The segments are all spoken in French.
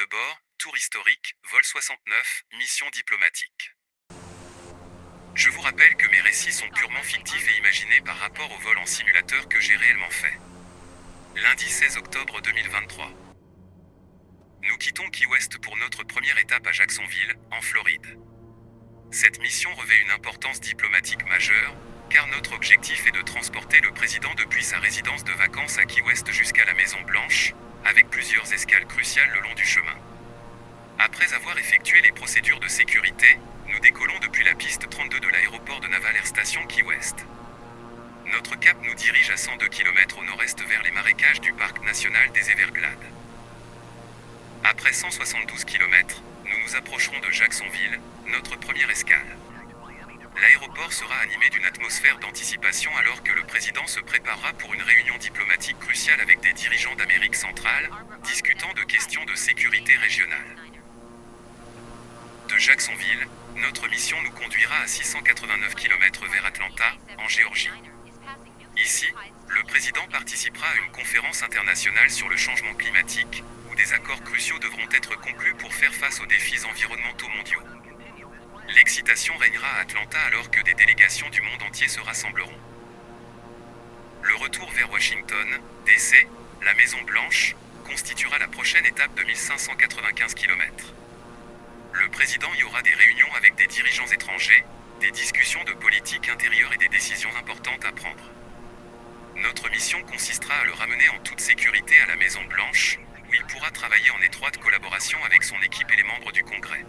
de bord, tour historique, vol 69, mission diplomatique. Je vous rappelle que mes récits sont purement fictifs et imaginés par rapport au vol en simulateur que j'ai réellement fait. Lundi 16 octobre 2023. Nous quittons Key West pour notre première étape à Jacksonville, en Floride. Cette mission revêt une importance diplomatique majeure, car notre objectif est de transporter le président depuis sa résidence de vacances à Key West jusqu'à la Maison Blanche, avec plusieurs escales cruciales le long du chemin. Après avoir effectué les procédures de sécurité, nous décollons depuis la piste 32 de l'aéroport de Naval Air Station Key West. Notre cap nous dirige à 102 km au nord-est vers les marécages du parc national des Everglades. Après 172 km, nous nous approcherons de Jacksonville, notre première escale. L'aéroport sera animé d'une atmosphère d'anticipation alors que le président se préparera pour une réunion diplomatique cruciale avec des dirigeants d'Amérique centrale, discutant de questions de sécurité régionale. De Jacksonville, notre mission nous conduira à 689 km vers Atlanta, en Géorgie. Ici, le président participera à une conférence internationale sur le changement climatique, où des accords cruciaux devront être conclus pour faire face aux défis environnementaux mondiaux. L'excitation régnera à Atlanta alors que des délégations du monde entier se rassembleront. Le retour vers Washington, D.C., la Maison Blanche, constituera la prochaine étape de 1595 km. Le président y aura des réunions avec des dirigeants étrangers, des discussions de politique intérieure et des décisions importantes à prendre. Notre mission consistera à le ramener en toute sécurité à la Maison Blanche, où il pourra travailler en étroite collaboration avec son équipe et les membres du Congrès.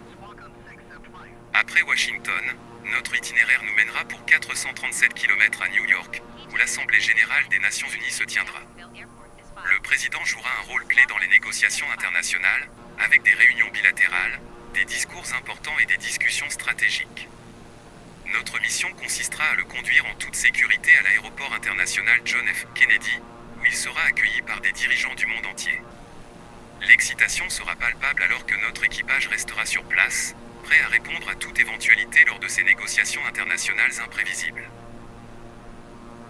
Après Washington, notre itinéraire nous mènera pour 437 km à New York, où l'Assemblée générale des Nations unies se tiendra. Le président jouera un rôle clé dans les négociations internationales, avec des réunions bilatérales, des discours importants et des discussions stratégiques. Notre mission consistera à le conduire en toute sécurité à l'aéroport international John F. Kennedy, où il sera accueilli par des dirigeants du monde entier. L'excitation sera palpable alors que notre équipage restera sur place, prêt à répondre à toute éventualité lors de ces négociations internationales imprévisibles.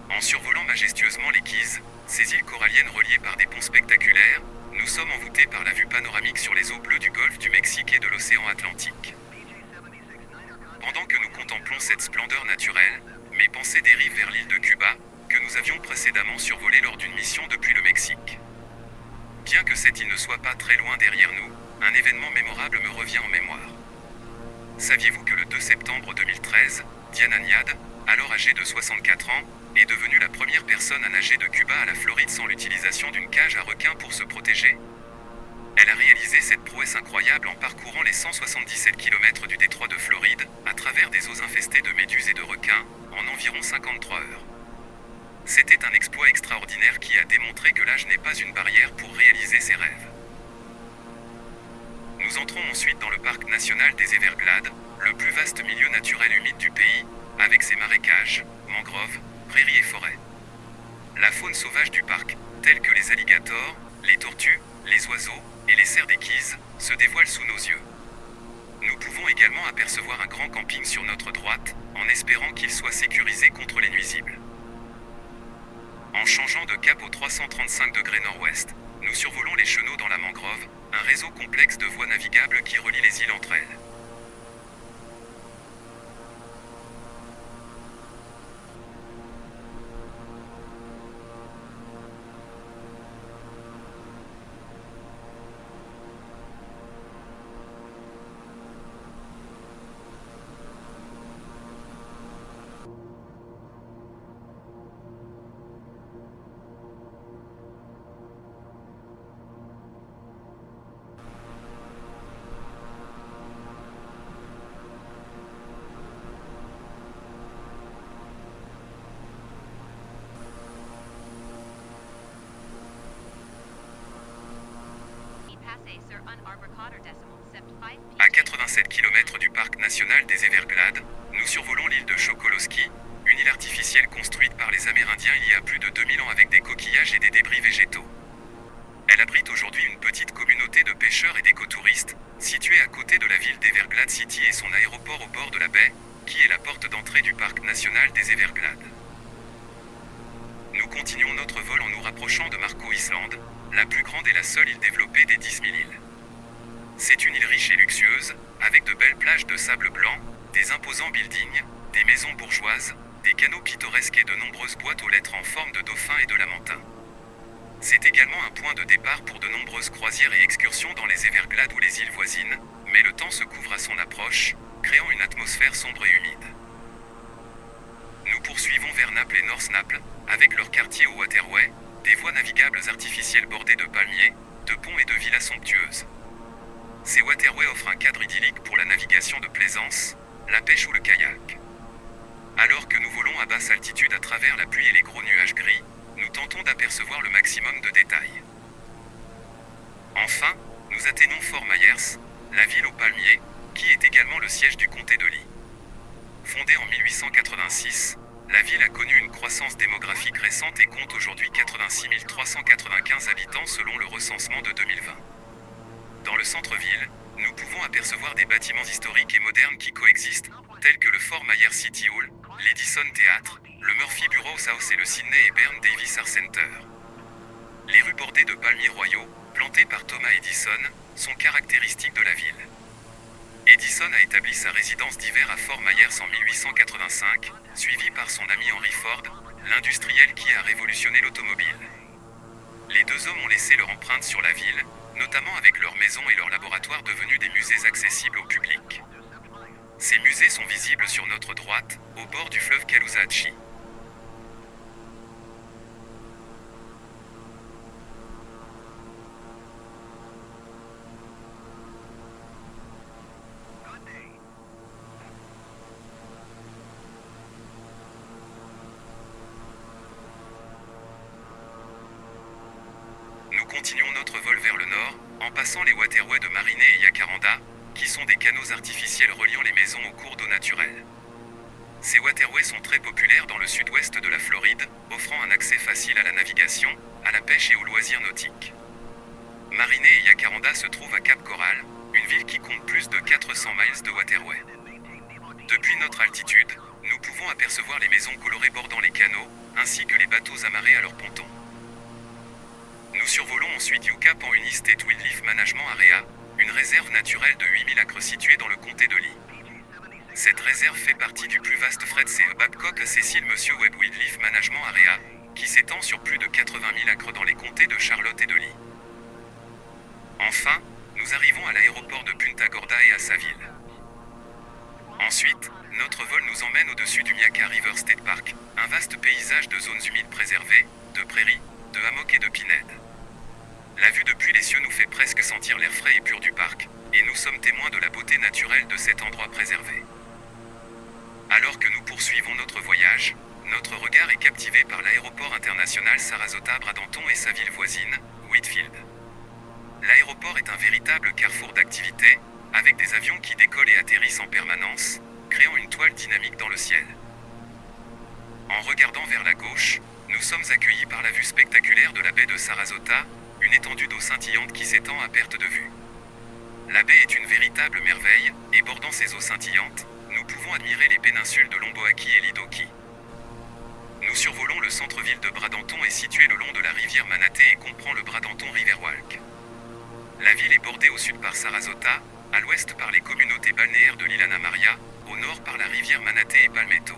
En survolant majestueusement les Keys, ces îles coralliennes reliées par des ponts spectaculaires, nous sommes envoûtés par la vue panoramique sur les eaux bleues du golfe du Mexique et de l'océan Atlantique. Pendant que nous contemplons cette splendeur naturelle, mes pensées dérivent vers l'île de Cuba, que nous avions précédemment survolée lors d'une mission depuis le Mexique. Bien que cette île ne soit pas très loin derrière nous, un événement mémorable me revient en mémoire. Saviez-vous que le 2 septembre 2013, Diana Niad, alors âgée de 64 ans, est devenue la première personne à nager de Cuba à la Floride sans l'utilisation d'une cage à requins pour se protéger? Elle a réalisé cette prouesse incroyable en parcourant les 177 km du détroit de Floride, à travers des eaux infestées de méduses et de requins, en environ 53 heures. C'était un exploit extraordinaire qui a démontré que l'âge n'est pas une barrière pour réaliser ses rêves. Nous entrons ensuite dans le parc national des Everglades, le plus vaste milieu naturel humide du pays, avec ses marécages, mangroves, prairies et forêts. La faune sauvage du parc, telle que les alligators, les tortues, les oiseaux et les cerfs des Keys, se dévoile sous nos yeux. Nous pouvons également apercevoir un grand camping sur notre droite, en espérant qu'il soit sécurisé contre les nuisibles. En changeant de cap au 335 degrés nord-ouest, nous survolons les chenaux dans la mangrove, un réseau complexe de voies navigables qui relie les îles entre elles. À 87 km du parc national des Everglades, nous survolons l'île de Chokolosky, une île artificielle construite par les Amérindiens il y a plus de 2000 ans avec des coquillages et des débris végétaux. Elle abrite aujourd'hui une petite communauté de pêcheurs et d'écotouristes, située à côté de la ville d'Everglades City et son aéroport au bord de la baie, qui est la porte d'entrée du parc national des Everglades. Nous continuons notre vol en nous rapprochant de Marco Island, la plus grande et la seule île développée des 10 000 îles. sable blanc, des imposants buildings, des maisons bourgeoises, des canaux pittoresques et de nombreuses boîtes aux lettres en forme de dauphin et de lamentin. C'est également un point de départ pour de nombreuses croisières et excursions dans les Everglades ou les îles voisines, mais le temps se couvre à son approche, créant une atmosphère sombre et humide. Nous poursuivons vers Naples et North Naples, avec leur quartier au Waterway, des voies navigables artificielles bordées de palmiers, de ponts et de villas somptueuses. Ces waterways offrent un cadre idyllique pour la navigation de plaisance, la pêche ou le kayak. Alors que nous volons à basse altitude à travers la pluie et les gros nuages gris, nous tentons d'apercevoir le maximum de détails. Enfin, nous atteignons Fort Myers, la ville aux palmiers, qui est également le siège du comté de Lee. Fondée en 1886, la ville a connu une croissance démographique récente et compte aujourd'hui 86 395 habitants selon le recensement de 2020. Dans le centre-ville, nous pouvons apercevoir des bâtiments historiques et modernes qui coexistent, tels que le Fort Myers City Hall, l'Edison Theatre, le Murphy Bureau House et le Sidney et Bern Davis Art Center. Les rues bordées de palmiers royaux, plantés par Thomas Edison, sont caractéristiques de la ville. Edison a établi sa résidence d'hiver à Fort Myers en 1885, suivi par son ami Henry Ford, l'industriel qui a révolutionné l'automobile. Les deux hommes ont laissé leur empreinte sur la ville, notamment avec leurs maisons et leurs laboratoires devenus des musées accessibles au public. Ces musées sont visibles sur notre droite, au bord du fleuve Caloosahatchee. Nous continuons notre vol vers le nord, en passant les waterways de Marinay et Yacaranda, qui sont des canaux artificiels reliant les maisons aux cours d'eau naturels. Ces waterways sont très populaires dans le sud-ouest de la Floride, offrant un accès facile à la navigation, à la pêche et aux loisirs nautiques. Marinay et Yacaranda se trouvent à Cap Coral, une ville qui compte plus de 400 miles de waterway. Depuis notre altitude, nous pouvons apercevoir les maisons colorées bordant les canaux, ainsi que les bateaux amarrés à leurs pontons. Nous survolons ensuite Yucca Pan State Wildlife Management Area, une réserve naturelle de 8000 acres située dans le comté de Lee. Cette réserve fait partie du plus vaste Fred C. Babcock Cecil Monsieur Webb Wildlife Management Area, qui s'étend sur plus de 80 000 acres dans les comtés de Charlotte et de Lee. Enfin, nous arrivons à l'aéroport de Punta Gorda et à sa ville. Ensuite, notre vol nous emmène au-dessus du Myakka River State Park, un vaste paysage de zones humides préservées, de prairies, de hammocks et de pinèdes. La vue depuis les cieux nous fait presque sentir l'air frais et pur du parc, et nous sommes témoins de la beauté naturelle de cet endroit préservé. Alors que nous poursuivons notre voyage, notre regard est captivé par l'aéroport international Sarasota Bradenton et sa ville voisine, Whitfield. L'aéroport est un véritable carrefour d'activités, avec des avions qui décollent et atterrissent en permanence, créant une toile dynamique dans le ciel. En regardant vers la gauche, nous sommes accueillis par la vue spectaculaire de la baie de Sarasota, une étendue d'eau scintillante qui s'étend à perte de vue. La baie est une véritable merveille, et bordant ces eaux scintillantes, nous pouvons admirer les péninsules de Lomboaki et Lidoki. Nous survolons le centre-ville de Bradenton et situé le long de la rivière Manatee et comprend le Bradenton Riverwalk. La ville est bordée au sud par Sarasota, à l'ouest par les communautés balnéaires de l'île Anna Maria, au nord par la rivière Manatee et Palmetto.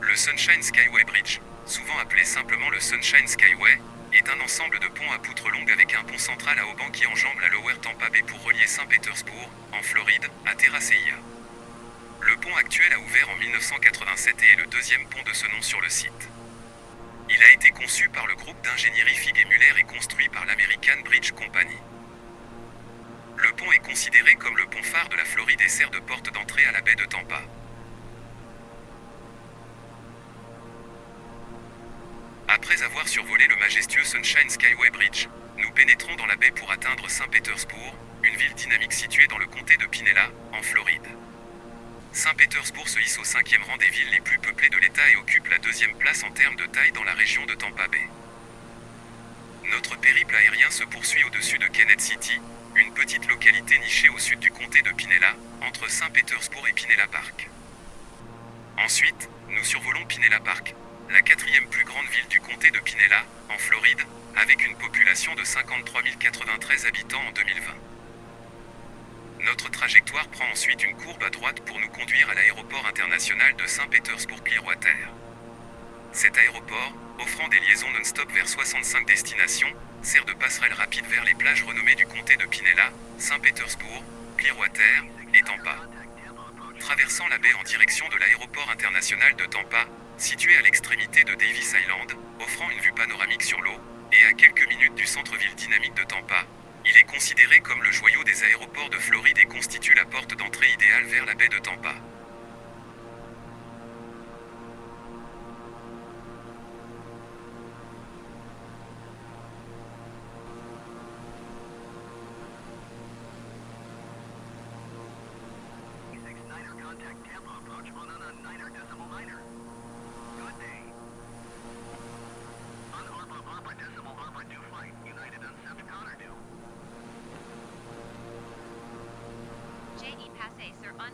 Le Sunshine Skyway Bridge, souvent appelé simplement le Sunshine Skyway, est un ensemble de ponts à poutres longues avec un pont central à haubans qui enjambe la Lower Tampa Bay pour relier Saint-Pétersbourg, en Floride, à Terra Ceia. Le pont actuel a ouvert en 1987 et est le deuxième pont de ce nom sur le site. Il a été conçu par le groupe d'ingénierie Fig et Muller et construit par l'American Bridge Company. Le pont est considéré comme le pont phare de la Floride et sert de porte d'entrée à la baie de Tampa. Après avoir survolé le majestueux Sunshine Skyway Bridge, nous pénétrons dans la baie pour atteindre Saint-Pétersbourg, une ville dynamique située dans le comté de Pinella, en Floride. Saint-Pétersbourg se hisse au 5e rang des villes les plus peuplées de l'État et occupe la 2e place en termes de taille dans la région de Tampa Bay. Notre périple aérien se poursuit au-dessus de Kenneth City, une petite localité nichée au sud du comté de Pinella, entre Saint-Pétersbourg et Pinella Park. Ensuite, nous survolons Pinella Park, la 4e plus grande ville du comté de Pinella, en Floride, avec une population de 50 53 093 habitants en 2020. Notre trajectoire prend ensuite une courbe à droite pour nous conduire à l'aéroport international de Saint-Pétersbourg-Clearwater. Cet aéroport, offrant des liaisons non-stop vers 65 destinations, sert de passerelle rapide vers les plages renommées du comté de Pinella, Saint-Pétersbourg, Clearwater et Tampa. Traversant la baie en direction de l'aéroport international de Tampa, situé à l'extrémité de Davis Island, offrant une vue panoramique sur l'eau, et à quelques minutes du centre-ville dynamique de Tampa, il est considéré comme le joyau des aéroports de Floride et constitue la porte d'entrée idéale vers la baie de Tampa. Sir on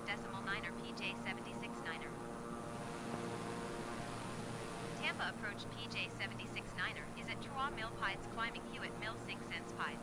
9.9er PJ 76.9er. Tampa approach PJ 76.9er is at Trois Mill Pides climbing Hewitt Mill 6 cents Pides.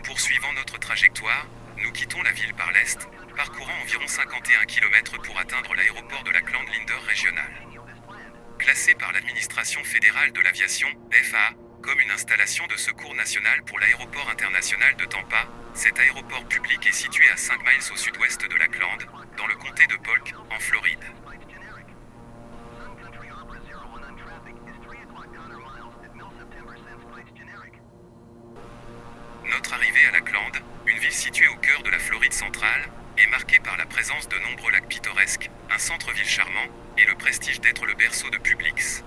Poursuivant notre trajectoire, nous quittons la ville par l'est, parcourant environ 51 km pour atteindre l'aéroport de Lackland Linder Régional. Classé par l'administration fédérale de l'aviation, FAA, comme une installation de secours national pour l'aéroport international de Tampa, cet aéroport public est situé à 5 miles au sud-ouest de Lackland, dans le comté de Polk, en Floride. Notre arrivée à Lackland, une ville située au cœur de la Floride centrale, est marquée par la présence de nombreux lacs pittoresques, un centre-ville charmant, et le prestige d'être le berceau de Publix.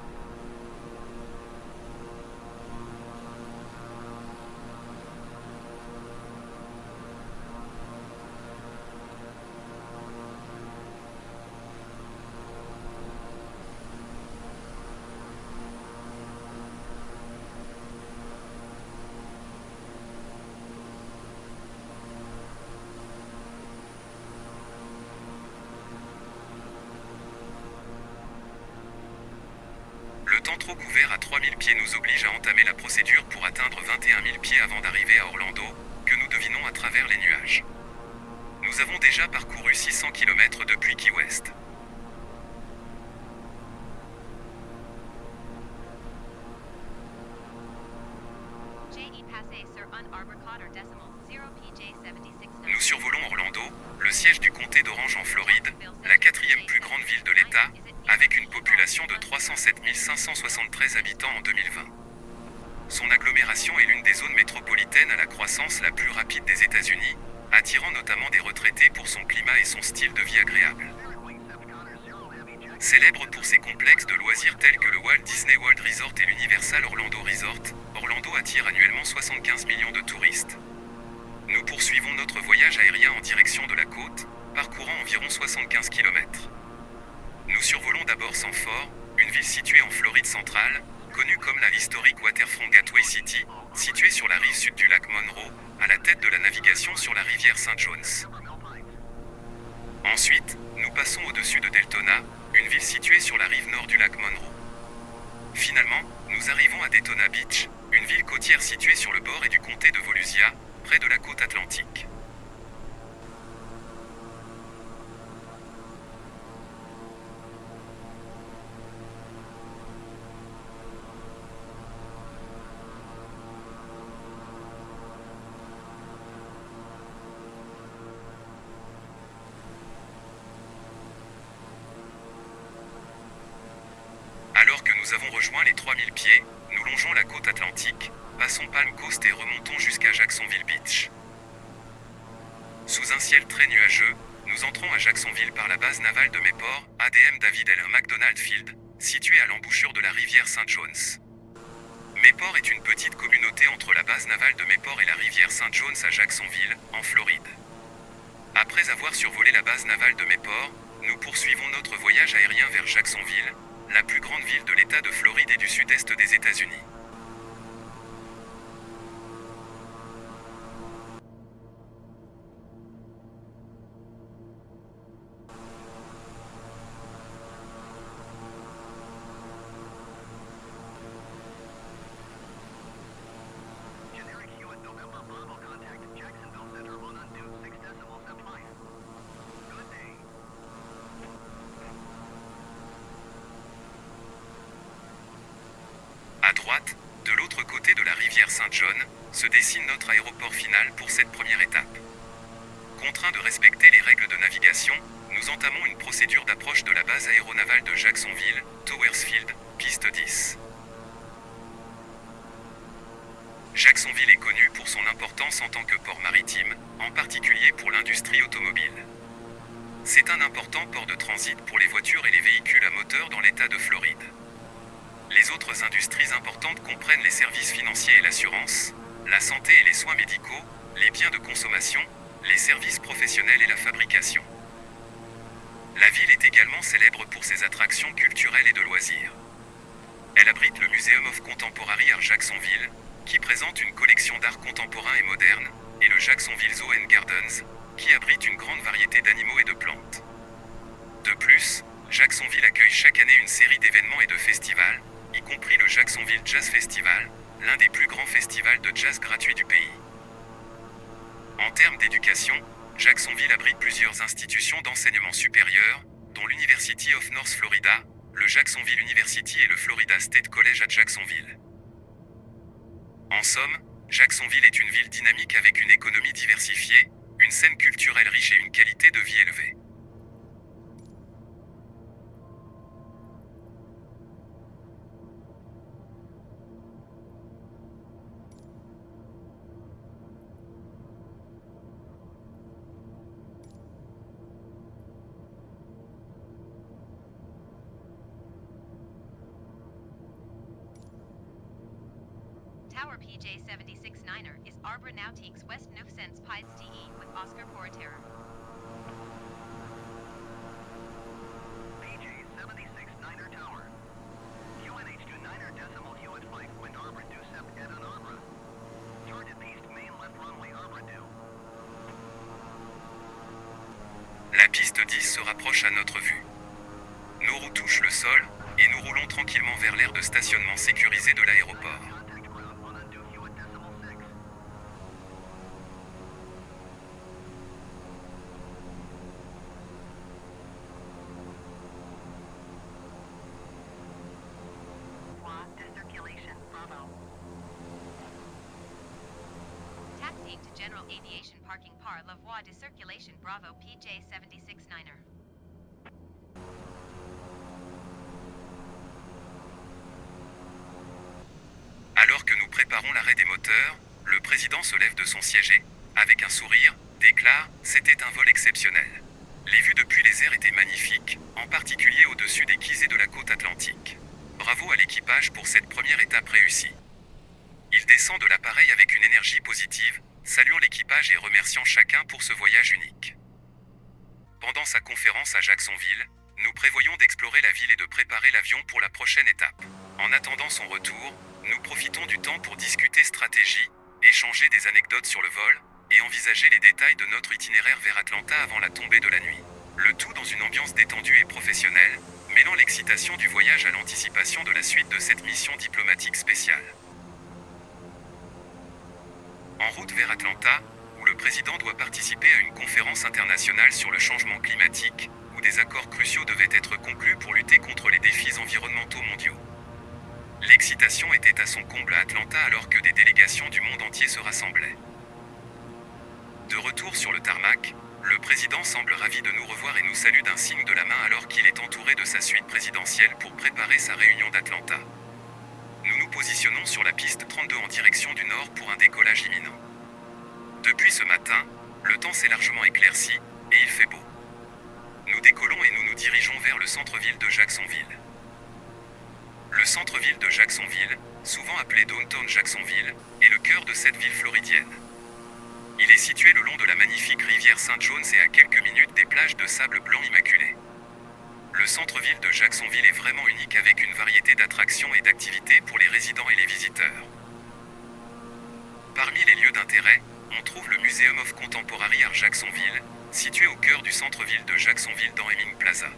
Le temps trop couvert à 3000 pieds nous oblige à entamer la procédure pour atteindre 21 000 pieds avant d'arriver à Orlando, que nous devinons à travers les nuages. Nous avons déjà parcouru 600 km depuis Key West. Nous survolons Orlando, le siège du comté d'Orange en Floride, la quatrième plus grande ville de l'État, avec une population de 307 573 habitants en 2020. Son agglomération est l'une des zones métropolitaines à la croissance la plus rapide des États-Unis, attirant notamment des retraités pour son climat et son style de vie agréable. Célèbre pour ses complexes de loisirs tels que le Walt Disney World Resort et l'Universal Orlando Resort, Orlando attire annuellement 75 millions de touristes. Nous poursuivons notre voyage aérien en direction de la côte, parcourant environ 75 km. Nous survolons d'abord Sanford, une ville située en Floride centrale, connue comme la historique Waterfront Gateway City, située sur la rive sud du lac Monroe, à la tête de la navigation sur la rivière St. John's. Ensuite, nous passons au-dessus de Deltona, une ville située sur la rive nord du lac Monroe. Finalement, nous arrivons à Daytona Beach, une ville côtière située sur le bord et du comté de Volusia, près de la côte atlantique. nous avons rejoint les 3000 pieds, nous longeons la côte atlantique, passons Palm Coast et remontons jusqu'à Jacksonville Beach. Sous un ciel très nuageux, nous entrons à Jacksonville par la base navale de Mayport, ADM David L. McDonald Field, située à l'embouchure de la rivière St. John's. Mayport est une petite communauté entre la base navale de Mayport et la rivière St. John's à Jacksonville, en Floride. Après avoir survolé la base navale de Mayport, nous poursuivons notre voyage aérien vers Jacksonville, la plus grande ville de l'État de Floride et du sud-est des États-Unis. À droite, de l'autre côté de la rivière St. John, se dessine notre aéroport final pour cette première étape. Contraints de respecter les règles de navigation, nous entamons une procédure d'approche de la base aéronavale de Jacksonville, Towersfield, piste 10. Jacksonville est connue pour son importance en tant que port maritime, en particulier pour l'industrie automobile. C'est un important port de transit pour les voitures et les véhicules à moteur dans l'État de Floride. Les autres industries importantes comprennent les services financiers et l'assurance, la santé et les soins médicaux, les biens de consommation, les services professionnels et la fabrication. La ville est également célèbre pour ses attractions culturelles et de loisirs. Elle abrite le Museum of Contemporary Art Jacksonville, qui présente une collection d'art contemporain et moderne, et le Jacksonville Zoo and Gardens, qui abrite une grande variété d'animaux et de plantes. De plus, Jacksonville accueille chaque année une série d'événements et de festivals, y compris le Jacksonville Jazz Festival, l'un des plus grands festivals de jazz gratuits du pays. En termes d'éducation, Jacksonville abrite plusieurs institutions d'enseignement supérieur, dont l'University of North Florida, le Jacksonville University et le Florida State College à Jacksonville. En somme, Jacksonville est une ville dynamique avec une économie diversifiée, une scène culturelle riche et une qualité de vie élevée. Tower PJ769er is Arbor Nautiques West Nufsense Pides DE with Oscar Portera. PJ769er Tower. UNH29er decimal U at 5 wind Arbor due sept at an Arbor. Target east main left runway Arbor due. La piste 10 se rapproche à notre vue. Nos roues touchent le sol, et nous roulons tranquillement vers l'aire de stationnement sécurisé de l'aéroport. Contact ground on undue U at decimal 6. Circulation, Bravo. Taxiing to General Aviation Parking Par La Voie de Circulation Bravo PJ769er. Alors que nous préparons l'arrêt des moteurs, le président se lève de son siège et, avec un sourire, déclare « C'était un vol exceptionnel. Les vues depuis les airs étaient magnifiques, en particulier au-dessus des quais et de la côte atlantique. Bravo à l'équipage pour cette première étape réussie. » Il descend de l'appareil avec une énergie positive, saluant l'équipage et remerciant chacun pour ce voyage unique. Pendant sa conférence à Jacksonville, nous prévoyons d'explorer la ville et de préparer l'avion pour la prochaine étape. En attendant son retour, nous profitons du temps pour discuter stratégie, échanger des anecdotes sur le vol, et envisager les détails de notre itinéraire vers Atlanta avant la tombée de la nuit. Le tout dans une ambiance détendue et professionnelle, mêlant l'excitation du voyage à l'anticipation de la suite de cette mission diplomatique spéciale. En route vers Atlanta, où le président doit participer à une conférence internationale sur le changement climatique, où des accords cruciaux devaient être conclus pour lutter contre les défis environnementaux mondiaux. L'excitation était à son comble à Atlanta alors que des délégations du monde entier se rassemblaient. De retour sur le tarmac, Le président semble ravi de nous revoir et nous salue d'un signe de la main alors qu'il est entouré de sa suite présidentielle pour préparer sa réunion d'Atlanta. Nous nous positionnons sur la piste 32 en direction du nord pour un décollage imminent. Depuis ce matin, le temps s'est largement éclairci et il fait beau. Nous décollons et nous nous dirigeons vers le centre-ville de Jacksonville. Le centre-ville de Jacksonville, souvent appelé Downtown Jacksonville, est le cœur de cette ville floridienne. Il est situé le long de la magnifique rivière St. John's et à quelques minutes des plages de sable blanc immaculé. Le centre-ville de Jacksonville est vraiment unique avec une variété d'attractions et d'activités pour les résidents et les visiteurs. Parmi les lieux d'intérêt, on trouve le Museum of Contemporary Art Jacksonville, situé au cœur du centre-ville de Jacksonville dans Hemming Plaza.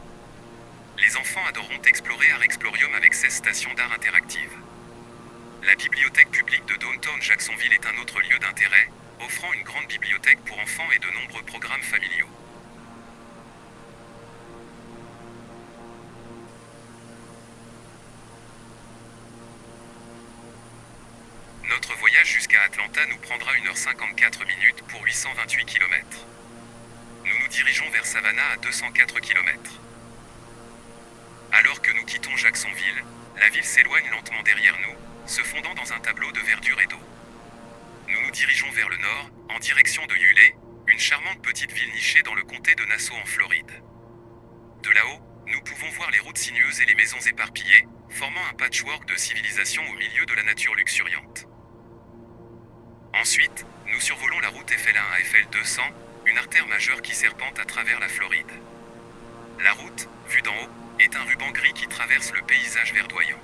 Les enfants adoreront explorer Art Explorium avec 16 stations d'art interactives. La bibliothèque publique de Downtown Jacksonville est un autre lieu d'intérêt, offrant une grande bibliothèque pour enfants et de nombreux programmes familiaux. Notre voyage jusqu'à Atlanta nous prendra 1h54 minutes pour 828 km. Nous nous dirigeons vers Savannah à 204 km. Alors que nous quittons Jacksonville, la ville s'éloigne lentement derrière nous, se fondant dans un tableau de verdure et d'eau. Nous nous dirigeons vers le nord, en direction de Yulee, une charmante petite ville nichée dans le comté de Nassau en Floride. De là-haut, nous pouvons voir les routes sinueuses et les maisons éparpillées, formant un patchwork de civilisation au milieu de la nature luxuriante. Ensuite, nous survolons la route FL1 à FL200, une artère majeure qui serpente à travers la Floride. La route, vue d'en haut, est un ruban gris qui traverse le paysage verdoyant.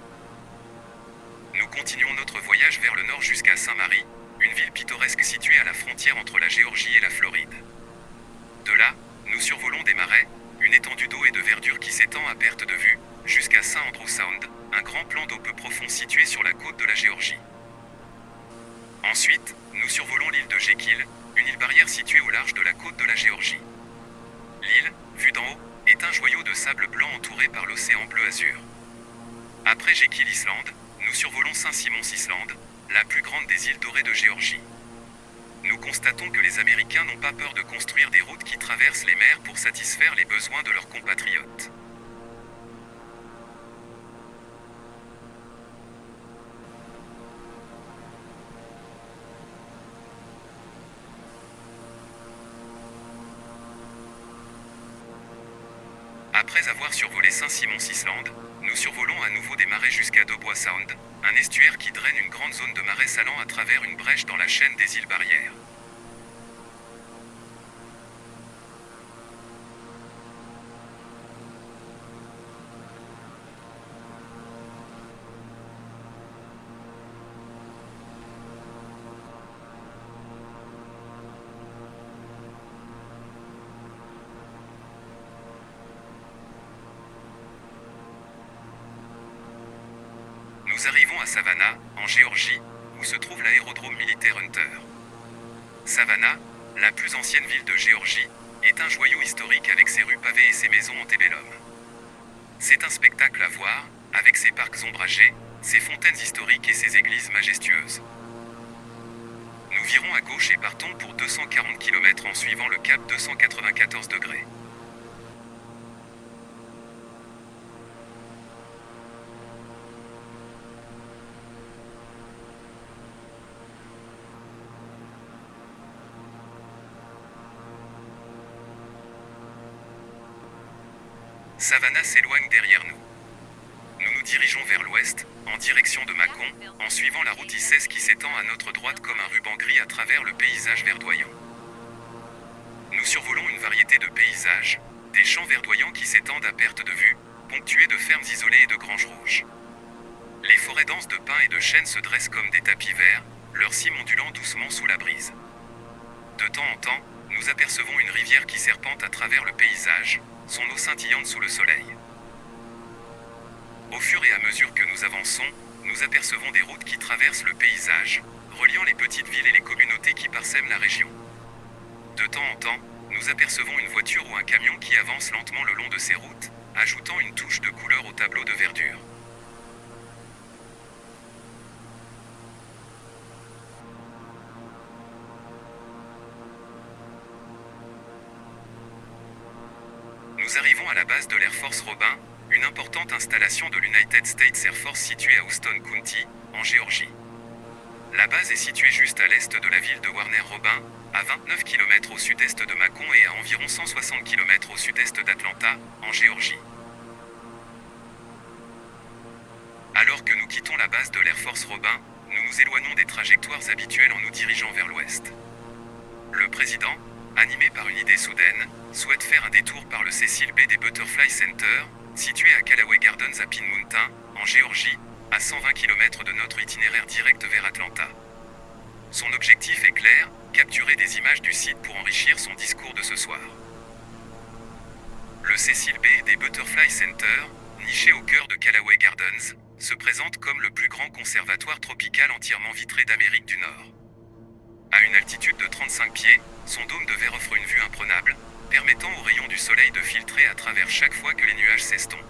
Nous continuons notre voyage vers le nord jusqu'à Saint-Marie, une ville pittoresque située à la frontière entre la Géorgie et la Floride. De là, nous survolons des marais, une étendue d'eau et de verdure qui s'étend à perte de vue, jusqu'à St. Andrew Sound, un grand plan d'eau peu profond situé sur la côte de la Géorgie. Ensuite, nous survolons l'île de Jekyll, une île barrière située au large de la côte de la Géorgie. L'île, vue d'en haut, est un joyau de sable blanc entouré par l'océan bleu azur. Après Jekyll Island, nous survolons Saint-Simons Island, la plus grande des îles dorées de Géorgie. Nous constatons que les Américains n'ont pas peur de construire des routes qui traversent les mers pour satisfaire les besoins de leurs compatriotes. Après avoir survolé Saint-Simons Island, nous survolons à nouveau des marais jusqu'à Dubois Sound, un estuaire qui draine une grande zone de marais salants à travers une brèche dans la chaîne des îles barrières. Nous arrivons à Savannah, en Géorgie, où se trouve l'aérodrome militaire Hunter. Savannah, la plus ancienne ville de Géorgie, est un joyau historique avec ses rues pavées et ses maisons antébellum. C'est un spectacle à voir, avec ses parcs ombragés, ses fontaines historiques et ses églises majestueuses. Nous virons à gauche et partons pour 240 km en suivant le cap 294 degrés. Savannah s'éloigne derrière nous. Nous nous dirigeons vers l'ouest, en direction de Mâcon, en suivant la route I-16 qui s'étend à notre droite comme un ruban gris à travers le paysage verdoyant. Nous survolons une variété de paysages, des champs verdoyants qui s'étendent à perte de vue, ponctués de fermes isolées et de granges rouges. Les forêts denses de pins et de chênes se dressent comme des tapis verts, leurs cimes ondulant doucement sous la brise. De temps en temps, nous apercevons une rivière qui serpente à travers le paysage, son eau scintillante sous le soleil. Au fur et à mesure que nous avançons, nous apercevons des routes qui traversent le paysage, reliant les petites villes et les communautés qui parsèment la région. De temps en temps, nous apercevons une voiture ou un camion qui avance lentement le long de ces routes, ajoutant une touche de couleur au tableau de verdure. Nous arrivons à la base de l'Air Force Robin, une importante installation de l'United States Air Force située à Houston County, en Géorgie. La base est située juste à l'est de la ville de Warner-Robin, à 29 km au sud-est de Macon et à environ 160 km au sud-est d'Atlanta, en Géorgie. Alors que nous quittons la base de l'Air Force Robin, nous nous éloignons des trajectoires habituelles en nous dirigeant vers l'ouest. Le président, animé par une idée soudaine, souhaite faire un détour par le Cecil B. des Butterfly Center, situé à Callaway Gardens à Pine Mountain, en Géorgie, à 120 km de notre itinéraire direct vers Atlanta. Son objectif est clair, capturer des images du site pour enrichir son discours de ce soir. Le Cecil B. des Butterfly Center, niché au cœur de Callaway Gardens, se présente comme le plus grand conservatoire tropical entièrement vitré d'Amérique du Nord. À une altitude de 35 pieds, son dôme de verre offre une vue imprenable, permettant aux rayons du soleil de filtrer à travers chaque fois que les nuages s'estompent.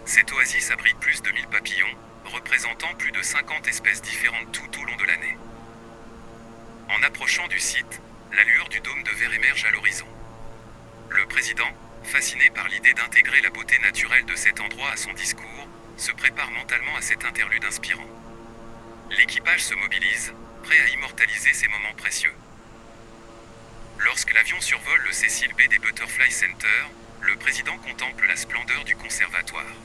Cette oasis abrite plus de 1000 papillons, représentant plus de 50 espèces différentes tout au long de l'année. En approchant du site, la lueur du dôme de verre émerge à l'horizon. Le président, fasciné par l'idée d'intégrer la beauté naturelle de cet endroit à son discours, se prépare mentalement à cet interlude inspirant. L'équipage se mobilise, prêt à immortaliser ces moments précieux. Lorsque l'avion survole le Cecil B. des Butterfly Center, le président contemple la splendeur du conservatoire.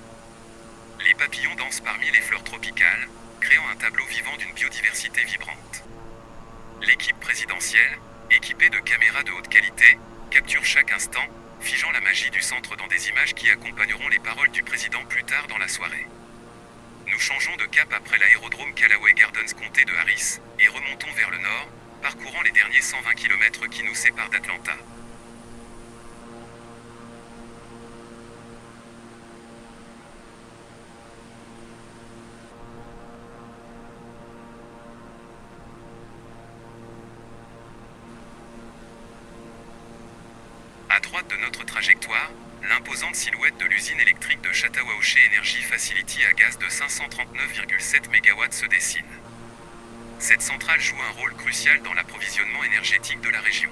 Les papillons dansent parmi les fleurs tropicales, créant un tableau vivant d'une biodiversité vibrante. L'équipe présidentielle, équipée de caméras de haute qualité, capture chaque instant, figeant la magie du centre dans des images qui accompagneront les paroles du président plus tard dans la soirée. Nous changeons de cap après l'aérodrome Callaway Gardens comté de Harris, et remontons vers le nord, parcourant les derniers 120 km qui nous séparent d'Atlanta. À droite de notre trajectoire, l'imposante silhouette de l'usine électrique de Chattahoochee Energy Facility à gaz de 539,7 MW se dessine. Cette centrale joue un rôle crucial dans l'approvisionnement énergétique de la région.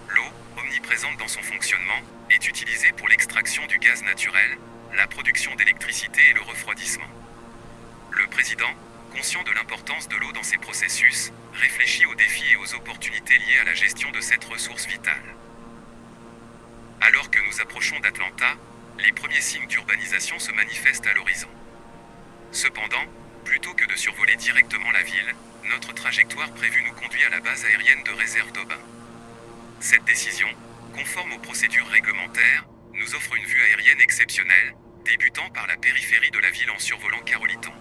L'eau, omniprésente dans son fonctionnement, est utilisée pour l'extraction du gaz naturel, la production d'électricité et le refroidissement. Le président, conscient de l'importance de l'eau dans ces processus, réfléchit aux défis et aux opportunités liées à la gestion de cette ressource vitale. Alors que nous approchons d'Atlanta, les premiers signes d'urbanisation se manifestent à l'horizon. Cependant, plutôt que de survoler directement la ville, notre trajectoire prévue nous conduit à la base aérienne de réserve d'Aubin. Cette décision, conforme aux procédures réglementaires, nous offre une vue aérienne exceptionnelle, débutant par la périphérie de la ville en survolant Carrollton.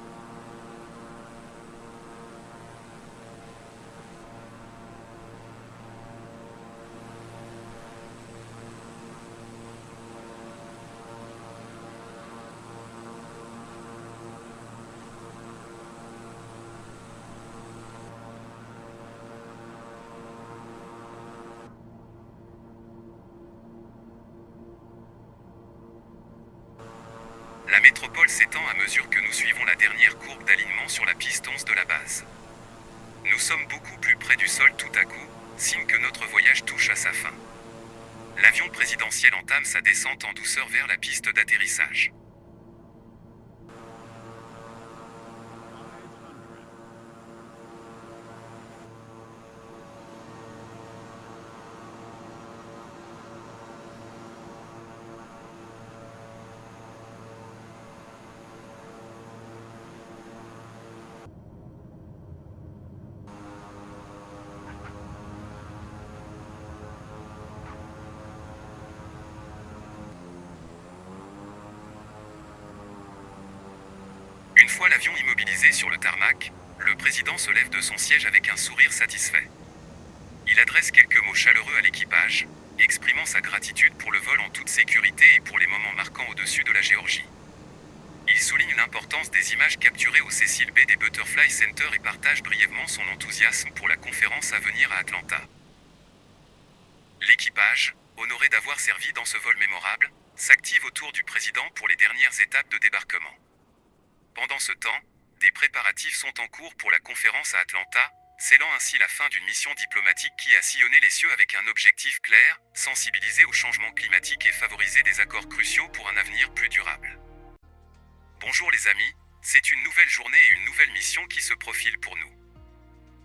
La métropole s'étend à mesure que nous suivons la dernière courbe d'alignement sur la piste 11 de la base. Nous sommes beaucoup plus près du sol tout à coup, signe que notre voyage touche à sa fin. L'avion présidentiel entame sa descente en douceur vers la piste d'atterrissage. Une fois l'avion immobilisé sur le tarmac, le président se lève de son siège avec un sourire satisfait. Il adresse quelques mots chaleureux à l'équipage, exprimant sa gratitude pour le vol en toute sécurité et pour les moments marquants au-dessus de la Géorgie. Il souligne l'importance des images capturées au Cecil B. des Butterfly Center et partage brièvement son enthousiasme pour la conférence à venir à Atlanta. L'équipage, honoré d'avoir servi dans ce vol mémorable, s'active autour du président pour les dernières étapes de débarquement. Pendant ce temps, des préparatifs sont en cours pour la conférence à Atlanta, scellant ainsi la fin d'une mission diplomatique qui a sillonné les cieux avec un objectif clair, sensibiliser au changement climatique et favoriser des accords cruciaux pour un avenir plus durable. Bonjour les amis, c'est une nouvelle journée et une nouvelle mission qui se profile pour nous.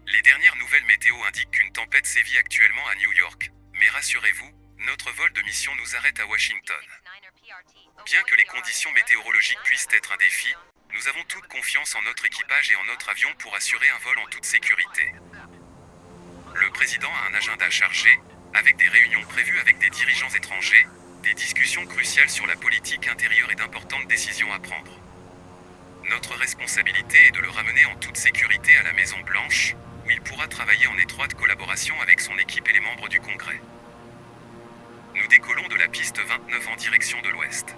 Les dernières nouvelles météo indiquent qu'une tempête sévit actuellement à New York, mais rassurez-vous, notre vol de mission nous arrête à Washington. Bien que les conditions météorologiques puissent être un défi, nous avons toute confiance en notre équipage et en notre avion pour assurer un vol en toute sécurité. Le président a un agenda chargé, avec des réunions prévues avec des dirigeants étrangers, des discussions cruciales sur la politique intérieure et d'importantes décisions à prendre. Notre responsabilité est de le ramener en toute sécurité à la Maison-Blanche, où il pourra travailler en étroite collaboration avec son équipe et les membres du Congrès. Nous décollons de la piste 29 en direction de l'ouest.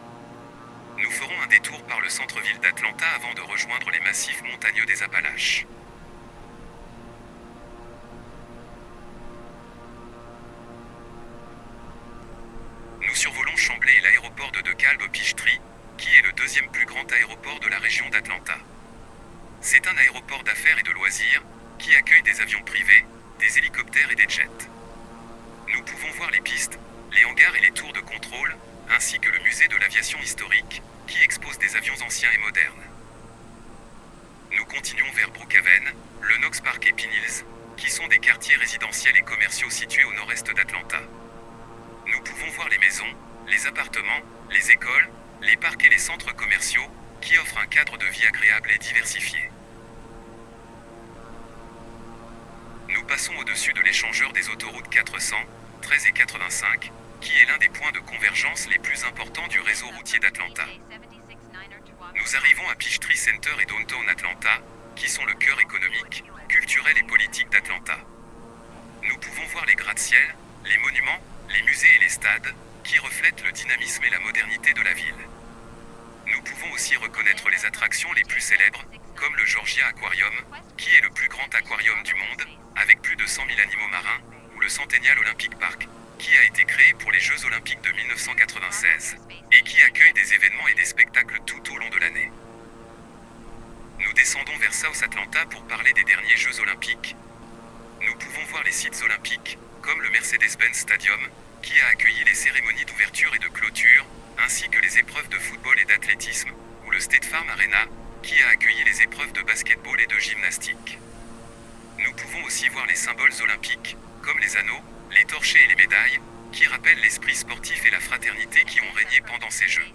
Nous ferons un détour par le centre-ville d'Atlanta avant de rejoindre les massifs montagneux des Appalaches. Nous survolons Chamblee et l'aéroport de DeKalb-Peachtree, qui est le deuxième plus grand aéroport de la région d'Atlanta. C'est un aéroport d'affaires et de loisirs, qui accueille des avions privés, des hélicoptères et des jets. Nous pouvons voir les pistes, les hangars et les tours de contrôle, ainsi que le musée de l'aviation historique, qui expose des avions anciens et modernes. Nous continuons vers Brookhaven, le Knox Park et Pin Hills, qui sont des quartiers résidentiels et commerciaux situés au nord-est d'Atlanta. Nous pouvons voir les maisons, les appartements, les écoles, les parcs et les centres commerciaux, qui offrent un cadre de vie agréable et diversifié. Nous passons au-dessus de l'échangeur des autoroutes 400, 13 et 85, qui est l'un des points de convergence les plus importants du réseau routier d'Atlanta. Nous arrivons à Peachtree Center et Downtown Atlanta, qui sont le cœur économique, culturel et politique d'Atlanta. Nous pouvons voir les gratte-ciel, les monuments, les musées et les stades, qui reflètent le dynamisme et la modernité de la ville. Nous pouvons aussi reconnaître les attractions les plus célèbres, comme le Georgia Aquarium, qui est le plus grand aquarium du monde, avec plus de 100 000 animaux marins, ou le Centennial Olympic Park, qui a été créé pour les Jeux Olympiques de 1996, et qui accueille des événements et des spectacles tout au long de l'année. Nous descendons vers South Atlanta pour parler des derniers Jeux Olympiques. Nous pouvons voir les sites olympiques, comme le Mercedes-Benz Stadium, qui a accueilli les cérémonies d'ouverture et de clôture, ainsi que les épreuves de football et d'athlétisme, ou le State Farm Arena, qui a accueilli les épreuves de basketball et de gymnastique. Nous pouvons aussi voir les symboles olympiques, comme les anneaux, les torchets et les médailles, qui rappellent l'esprit sportif et la fraternité qui ont régné pendant ces Jeux.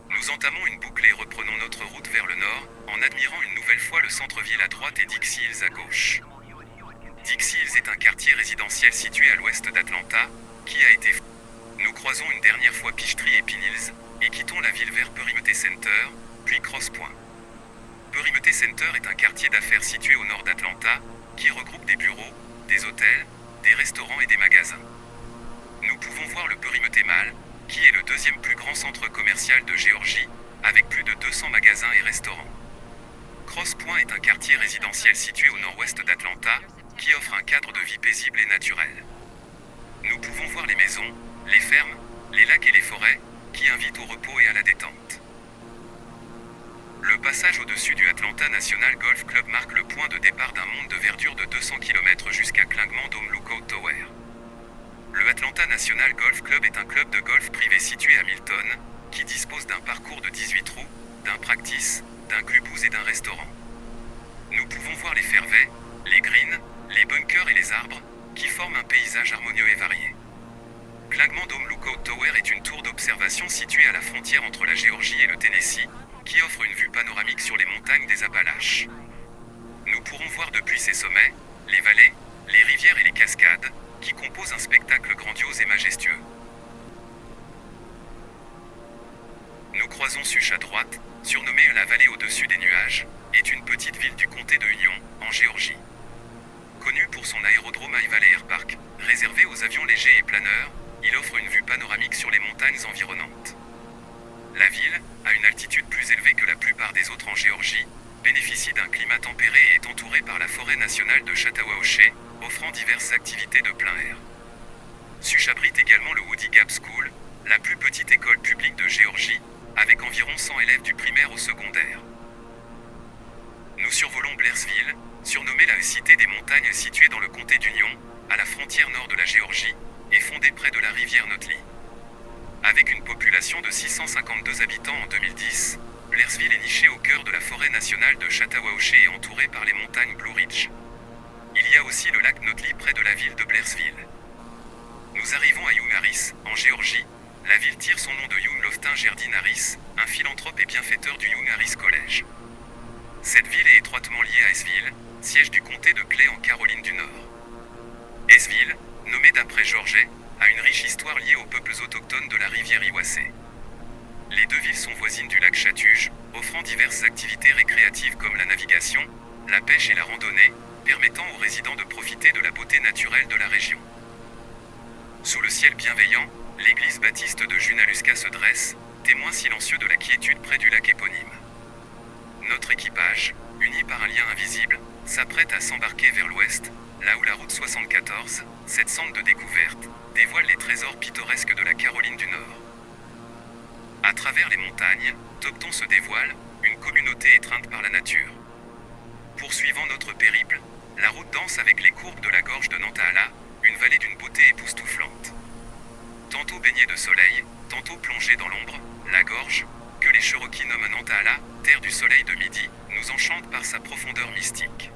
Nous entamons une boucle et reprenons notre route vers le nord, en admirant une nouvelle fois le centre-ville à droite et Dixie Hills à gauche. Dixie Hills est un quartier résidentiel situé à l'ouest d'Atlanta, qui a été... Nous croisons une dernière fois Peachtree et Pin Hills, et quittons la ville vers Perimeter Center, puis Cross Point. Perimeter Center est un quartier d'affaires situé au nord d'Atlanta, qui regroupe des bureaux, des hôtels, des restaurants et des magasins. Nous pouvons voir le Perimeter Mall, qui est le deuxième plus grand centre commercial de Géorgie, avec plus de 200 magasins et restaurants. Cross Point est un quartier résidentiel situé au nord-ouest d'Atlanta, qui offre un cadre de vie paisible et naturel. Nous pouvons voir les maisons, les fermes, les lacs et les forêts, qui invitent au repos et à la détente. Le passage au-dessus du Atlanta National Golf Club marque le point de départ d'un monde de verdure de 200 km jusqu'à Klingman Dome Lookout Tower. Le Atlanta National Golf Club est un club de golf privé situé à Milton, qui dispose d'un parcours de 18 trous, d'un practice, d'un clubhouse et d'un restaurant. Nous pouvons voir les fairways, les greens, les bunkers et les arbres, qui forment un paysage harmonieux et varié. Klingman Dome Lookout Tower est une tour d'observation située à la frontière entre la Géorgie et le Tennessee, qui offre une vue panoramique sur les montagnes des Appalaches. Nous pourrons voir depuis ces sommets, les vallées, les rivières et les cascades, qui composent un spectacle grandiose et majestueux. Nous croisons Such à droite, surnommée la vallée au-dessus des nuages, est une petite ville du comté de Union, en Géorgie. Connu pour son aérodrome High Valley Air Park, réservé aux avions légers et planeurs, il offre une vue panoramique sur les montagnes environnantes. La ville, à une altitude plus élevée que la plupart des autres en Géorgie, bénéficie d'un climat tempéré et est entourée par la forêt nationale de Chattahoochee, offrant diverses activités de plein air. Such abrite également le Woody Gap School, la plus petite école publique de Géorgie, avec environ 100 élèves du primaire au secondaire. Nous survolons Blairsville, Surnommée la Cité des montagnes située dans le comté d'Union, à la frontière nord de la Géorgie, et fondée près de la rivière Notli. Avec une population de 652 habitants en 2010, Blairsville est nichée au cœur de la forêt nationale de Chattahoochee et entourée par les montagnes Blue Ridge. Il y a aussi le lac Notli près de la ville de Blairsville. Nous arrivons à Young Harris, en Géorgie. La ville tire son nom de Young Loftin Jerdin Harris, un philanthrope et bienfaiteur du Young Harris College. Cette ville est étroitement liée à Eastville, siège du comté de Clay en Caroline du Nord. Eastville, nommée d'après Georget, a une riche histoire liée aux peuples autochtones de la rivière Hiwassee. Les deux villes sont voisines du lac Chatuge, offrant diverses activités récréatives comme la navigation, la pêche et la randonnée, permettant aux résidents de profiter de la beauté naturelle de la région. Sous le ciel bienveillant, l'église baptiste de Junaluska se dresse, témoin silencieux de la quiétude près du lac éponyme. Notre équipage, uni par un lien invisible, s'apprête à s'embarquer vers l'ouest, là où la route 74, cette centre de découverte, dévoile les trésors pittoresques de la Caroline du Nord. À travers les montagnes, Topton se dévoile, une communauté étreinte par la nature. Poursuivant notre périple, la route danse avec les courbes de la gorge de Nantahala, une vallée d'une beauté époustouflante. Tantôt baignée de soleil, tantôt plongée dans l'ombre, la gorge, que les Cherokees nomment Nantahala, terre du soleil de midi, nous enchante par sa profondeur mystique.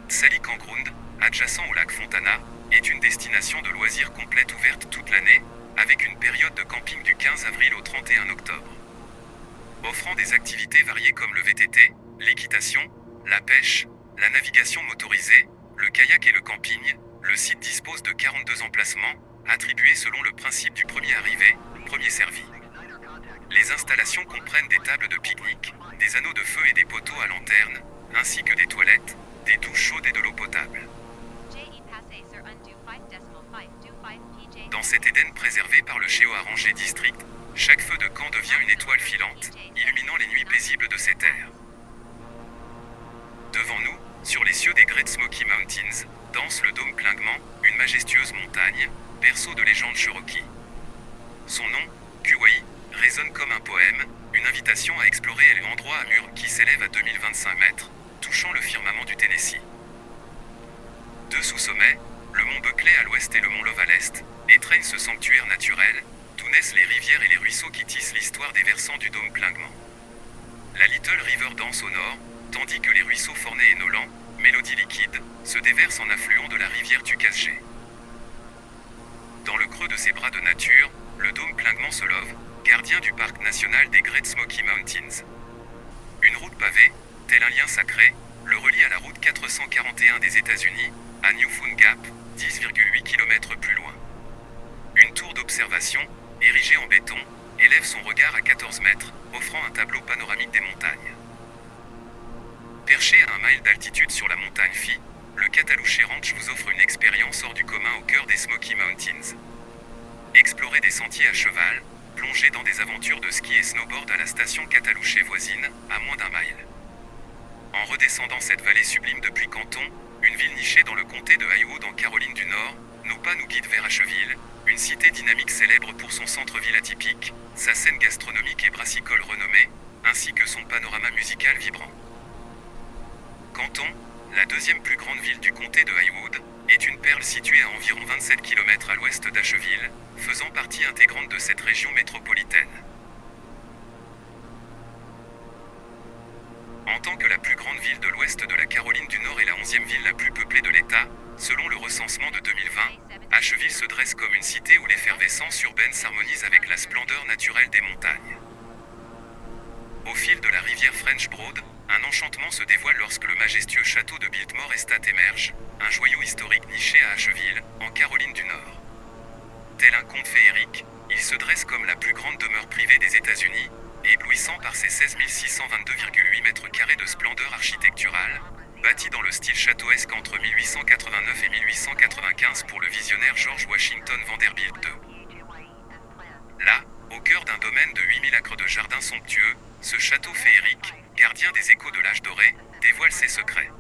Salicangrund, adjacent au lac Fontana, est une destination de loisirs complète ouverte toute l'année, avec une période de camping du 15 avril au 31 octobre. Offrant des activités variées comme le VTT, l'équitation, la pêche, la navigation motorisée, le kayak et le camping, le site dispose de 42 emplacements, attribués selon le principe du premier arrivé, premier servi. Les installations comprennent des tables de pique-nique, des anneaux de feu et des poteaux à lanterne, ainsi que des toilettes, des douches chaudes et de l'eau potable. Dans cet Éden préservé par le Cheo-Arrangé District, chaque feu de camp devient une étoile filante, illuminant les nuits paisibles de ces terres. Devant nous, sur les cieux des Great Smoky Mountains, danse le dôme Klingman, une majestueuse montagne, berceau de légende cherokee. Son nom, Kuwai, résonne comme un poème, une invitation à explorer l'endroit à mur qui s'élève à 2025 mètres, touchant le firmament du Tennessee. Deux sous-sommets, le mont Buckley à l'ouest et le mont Love à l'est, étreignent ce sanctuaire naturel, d'où naissent les rivières et les ruisseaux qui tissent l'histoire des versants du dôme Klingman. La Little River danse au nord, tandis que les ruisseaux Forney et Nolan, mélodie liquide, se déversent en affluent de la rivière Tukasgee. Dans le creux de ces bras de nature, le dôme Klingman se love, gardien du parc national des Great Smoky Mountains. Une route pavée, tel un lien sacré, le relie à la route 441 des États-Unis, à Newfound Gap, 10,8 km plus loin. Une tour d'observation, érigée en béton, élève son regard à 14 mètres, offrant un tableau panoramique des montagnes. Perché à 1 mile d'altitude sur la montagne Phi, le Cataloochee Ranch vous offre une expérience hors du commun au cœur des Smoky Mountains. Explorez des sentiers à cheval, plongez dans des aventures de ski et snowboard à la station Cataloochee voisine, à moins d'1 mile. En redescendant cette vallée sublime depuis Canton, une ville nichée dans le comté de Highwood en Caroline du Nord, nos pas nous guident vers Asheville, une cité dynamique célèbre pour son centre-ville atypique, sa scène gastronomique et brassicole renommée, ainsi que son panorama musical vibrant. Canton, la deuxième plus grande ville du comté de Highwood, est une perle située à environ 27 km à l'ouest d'Asheville, faisant partie intégrante de cette région métropolitaine. En tant que la plus grande ville de l'ouest de la Caroline du Nord et la 11e ville la plus peuplée de l'État, selon le recensement de 2020, Asheville se dresse comme une cité où l'effervescence urbaine s'harmonise avec la splendeur naturelle des montagnes. Au fil de la rivière French Broad, un enchantement se dévoile lorsque le majestueux château de Biltmore Estate émerge, un joyau historique niché à Asheville, en Caroline du Nord. Tel un conte féerique, il se dresse comme la plus grande demeure privée des États-Unis, éblouissant par ses 16 622,8 mètres carrés de splendeur architecturale, bâti dans le style châteauesque entre 1889 et 1895 pour le visionnaire George Washington Vanderbilt II. Là, au cœur d'un domaine de 8000 acres de jardins somptueux, ce château féerique, gardien des échos de l'âge doré, dévoile ses secrets.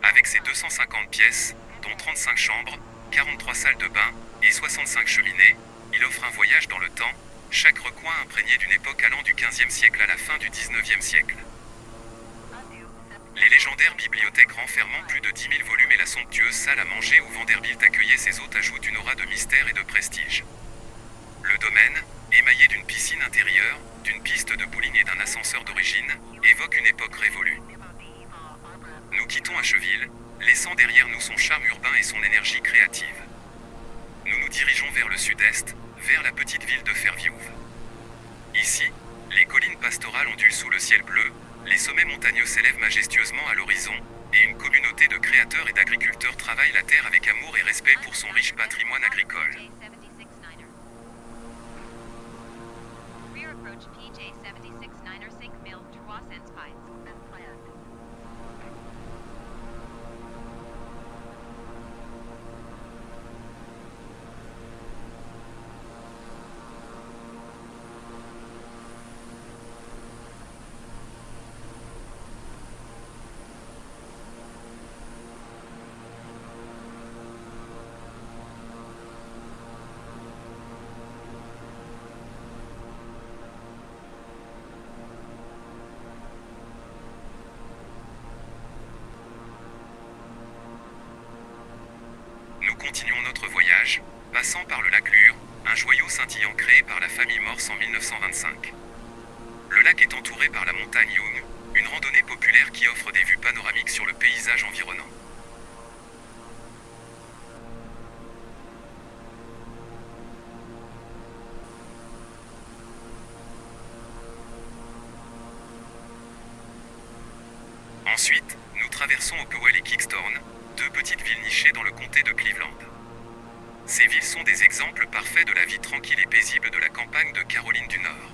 Avec ses 250 pièces, dont 35 chambres, 43 salles de bain et 65 cheminées, il offre un voyage dans le temps, chaque recoin imprégné d'une époque allant du XVe siècle à la fin du XIXe siècle. Les légendaires bibliothèques renfermant plus de 10 000 volumes et la somptueuse salle à manger où Vanderbilt accueillait ses hôtes ajoutent une aura de mystère et de prestige. Le domaine, émaillé d'une piscine intérieure, d'une piste de bowling et d'un ascenseur d'origine, évoque une époque révolue. Nous quittons Asheville, laissant derrière nous son charme urbain et son énergie créative. Nous nous dirigeons vers le sud-est, vers la petite ville de Fairview. Ici, les collines pastorales ondulent sous le ciel bleu, les sommets montagneux s'élèvent majestueusement à l'horizon, et une communauté de créateurs et d'agriculteurs travaille la terre avec amour et respect pour son riche patrimoine agricole. Rear approach PJ-76-9er Sink Mill, Trois Cents Pines. Nous continuons notre voyage, passant par le lac Lure, un joyau scintillant créé par la famille Morse en 1925. Le lac est entouré par la montagne Young, une randonnée populaire qui offre des vues panoramiques sur le paysage environnant. Ensuite, nous traversons Hopewell et Kingston, deux petites villes nichées dans le comté de Cleveland. Ces villes sont des exemples parfaits de la vie tranquille et paisible de la campagne de Caroline du Nord.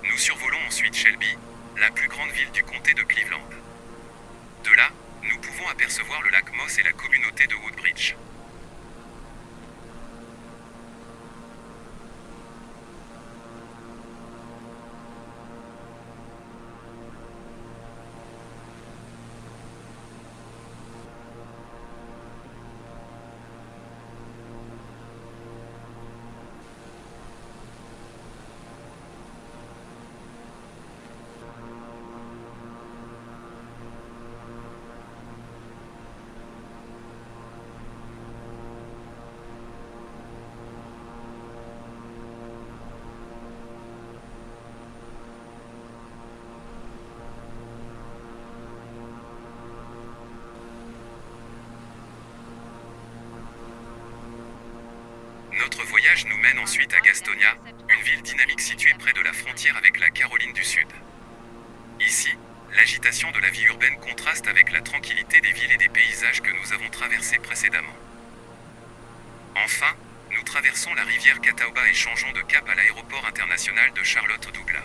Nous survolons ensuite Shelby, la plus grande ville du comté de Cleveland. De là, nous pouvons apercevoir le lac Moss et la communauté de Woodbridge. Notre voyage nous mène ensuite à Gastonia, une ville dynamique située près de la frontière avec la Caroline du Sud. Ici, l'agitation de la vie urbaine contraste avec la tranquillité des villes et des paysages que nous avons traversés précédemment. Enfin, nous traversons la rivière Catawba et changeons de cap à l'aéroport international de Charlotte-Douglas.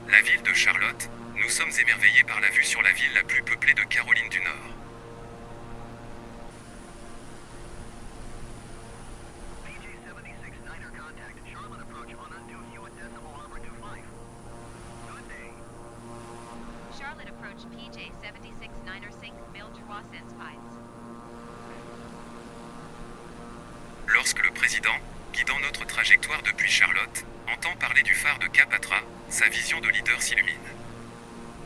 La ville de Charlotte, nous sommes émerveillés par la vue sur la ville la plus peuplée de Caroline du Nord. PJ-76-9er contacted Charlotte approach on undue Hewitt decimal number 25. Good day. Charlotte approach PJ-76-9er Sink Mill, Trois Cents Pines. Lorsque le président, guidant notre trajectoire depuis Charlotte, entend parler du phare de Capatra, sa vision de leader s'illumine.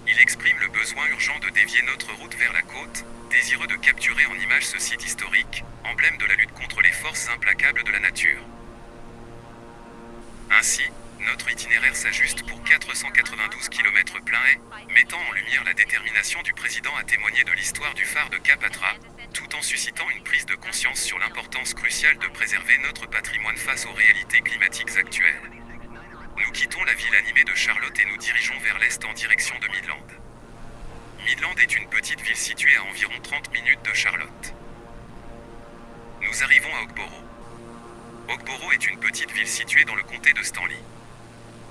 Il exprime le besoin urgent de dévier notre route vers la côte, désireux de capturer en images ce site historique, emblème de la lutte contre les forces implacables de la nature. Ainsi, notre itinéraire s'ajuste pour 492 km plein, mettant en lumière la détermination du président à témoigner de l'histoire du phare de Capatra, tout en suscitant une prise de conscience sur l'importance cruciale de préserver notre patrimoine face aux réalités climatiques actuelles. Nous quittons la ville animée de Charlotte et nous dirigeons vers l'est en direction de Midland. Midland est une petite ville située à environ 30 minutes de Charlotte. Nous arrivons à Oakboro. Oakboro est une petite ville située dans le comté de Stanley.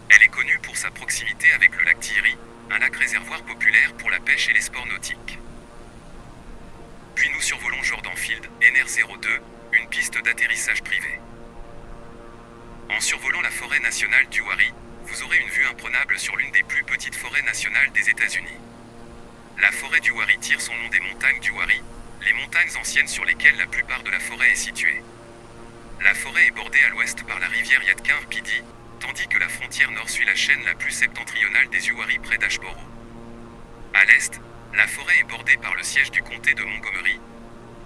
Elle est connue pour sa proximité avec le lac Thierry, un lac réservoir populaire pour la pêche et les sports nautiques. Puis nous survolons Jordan Field, NR02, une piste d'atterrissage privée. En survolant la forêt nationale du Wari, vous aurez une vue imprenable sur l'une des plus petites forêts nationales des États-Unis. La forêt du Wari tire son nom des montagnes du Wari, les montagnes anciennes sur lesquelles la plupart de la forêt est située. La forêt est bordée à l'ouest par la rivière Yadkin Pidi, tandis que la frontière nord suit la chaîne la plus septentrionale des Uwharrie près d'Ashboro. À l'est, la forêt est bordée par le siège du comté de Montgomery.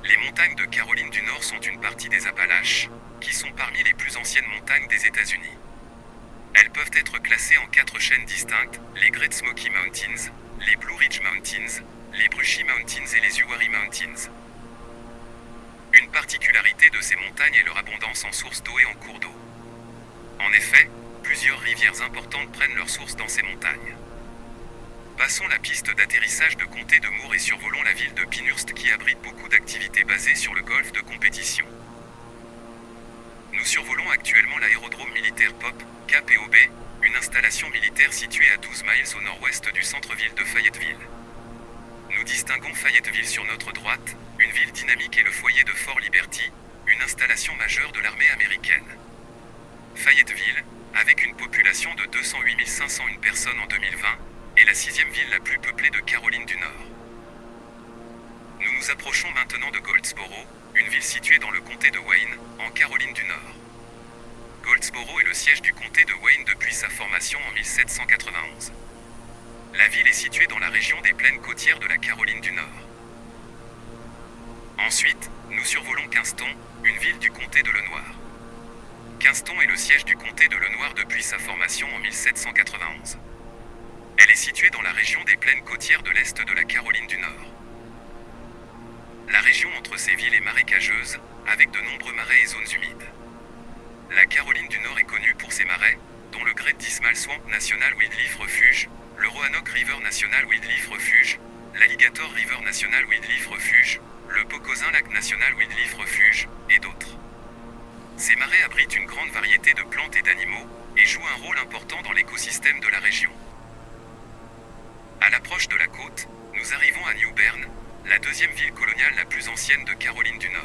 Les montagnes de Caroline du Nord sont une partie des Appalaches, qui sont parmi les plus anciennes montagnes des États-Unis. Elles peuvent être classées en 4 chaînes distinctes, les Great Smoky Mountains, les Blue Ridge Mountains, les Brushy Mountains et les Uwharrie Mountains. Une particularité de ces montagnes est leur abondance en sources d'eau et en cours d'eau. En effet, plusieurs rivières importantes prennent leur source dans ces montagnes. Passons la piste d'atterrissage de comté de Moore et survolons la ville de Pinehurst qui abrite beaucoup d'activités basées sur le golf de compétition. Nous survolons actuellement l'aérodrome militaire Pop, KPOB, une installation militaire située à 12 miles au nord-ouest du centre-ville de Fayetteville. Nous distinguons Fayetteville sur notre droite, une ville dynamique et le foyer de Fort Liberty, une installation majeure de l'armée américaine. Fayetteville, avec une population de 208 501 personnes en 2020, est la 6e ville la plus peuplée de Caroline du Nord. Nous nous approchons maintenant de Goldsboro, une ville située dans le comté de Wayne, en Caroline du Nord. Goldsboro est le siège du comté de Wayne depuis sa formation en 1791. La ville est située dans la région des plaines côtières de la Caroline du Nord. Ensuite, nous survolons Kinston, une ville du comté de Lenoir. Kinston est le siège du comté de Lenoir depuis sa formation en 1791. Elle est située dans la région des plaines côtières de l'est de la Caroline du Nord. La région entre ces villes est marécageuse, avec de nombreux marais et zones humides. La Caroline du Nord est connue pour ses marais, dont le Great Dismal Swamp National Wildlife Refuge, le Roanoke River National Wildlife Refuge, l'Alligator River National Wildlife Refuge, le Pocosin Lac National Wildlife Refuge, et d'autres. Ces marais abritent une grande variété de plantes et d'animaux, et jouent un rôle important dans l'écosystème de la région. À l'approche de la côte, nous arrivons à New Bern, la 2e ville coloniale la plus ancienne de Caroline du Nord.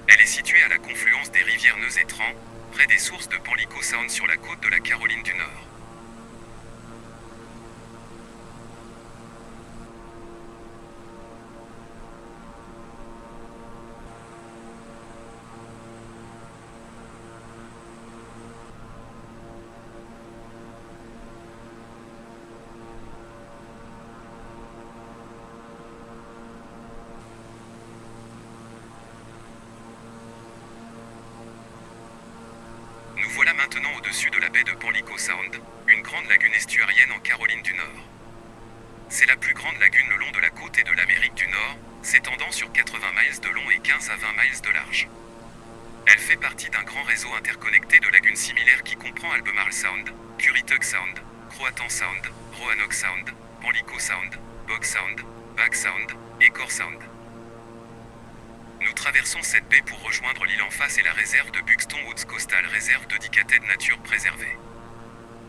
Elle est située à la confluence des rivières Neuse et Tran, près des sources de Pamlico Sound sur la côte de la Caroline du Nord. Nous voilà maintenant au-dessus de la baie de Pamlico Sound, une grande lagune estuarienne en Caroline du Nord. C'est la plus grande lagune le long de la côte et de l'Amérique du Nord, s'étendant sur 80 miles de long et 15 à 20 miles de large. Elle fait partie d'un grand réseau interconnecté de lagunes similaires qui comprend Albemarle Sound, Currituck Sound, Croatan Sound, Roanoke Sound, Pamlico Sound, Bog Sound, Bag Sound et Core Sound. Nous traversons cette baie pour rejoindre l'île en face et la réserve de Buxton Woods Coastal, réserve de Decathed Nature préservée.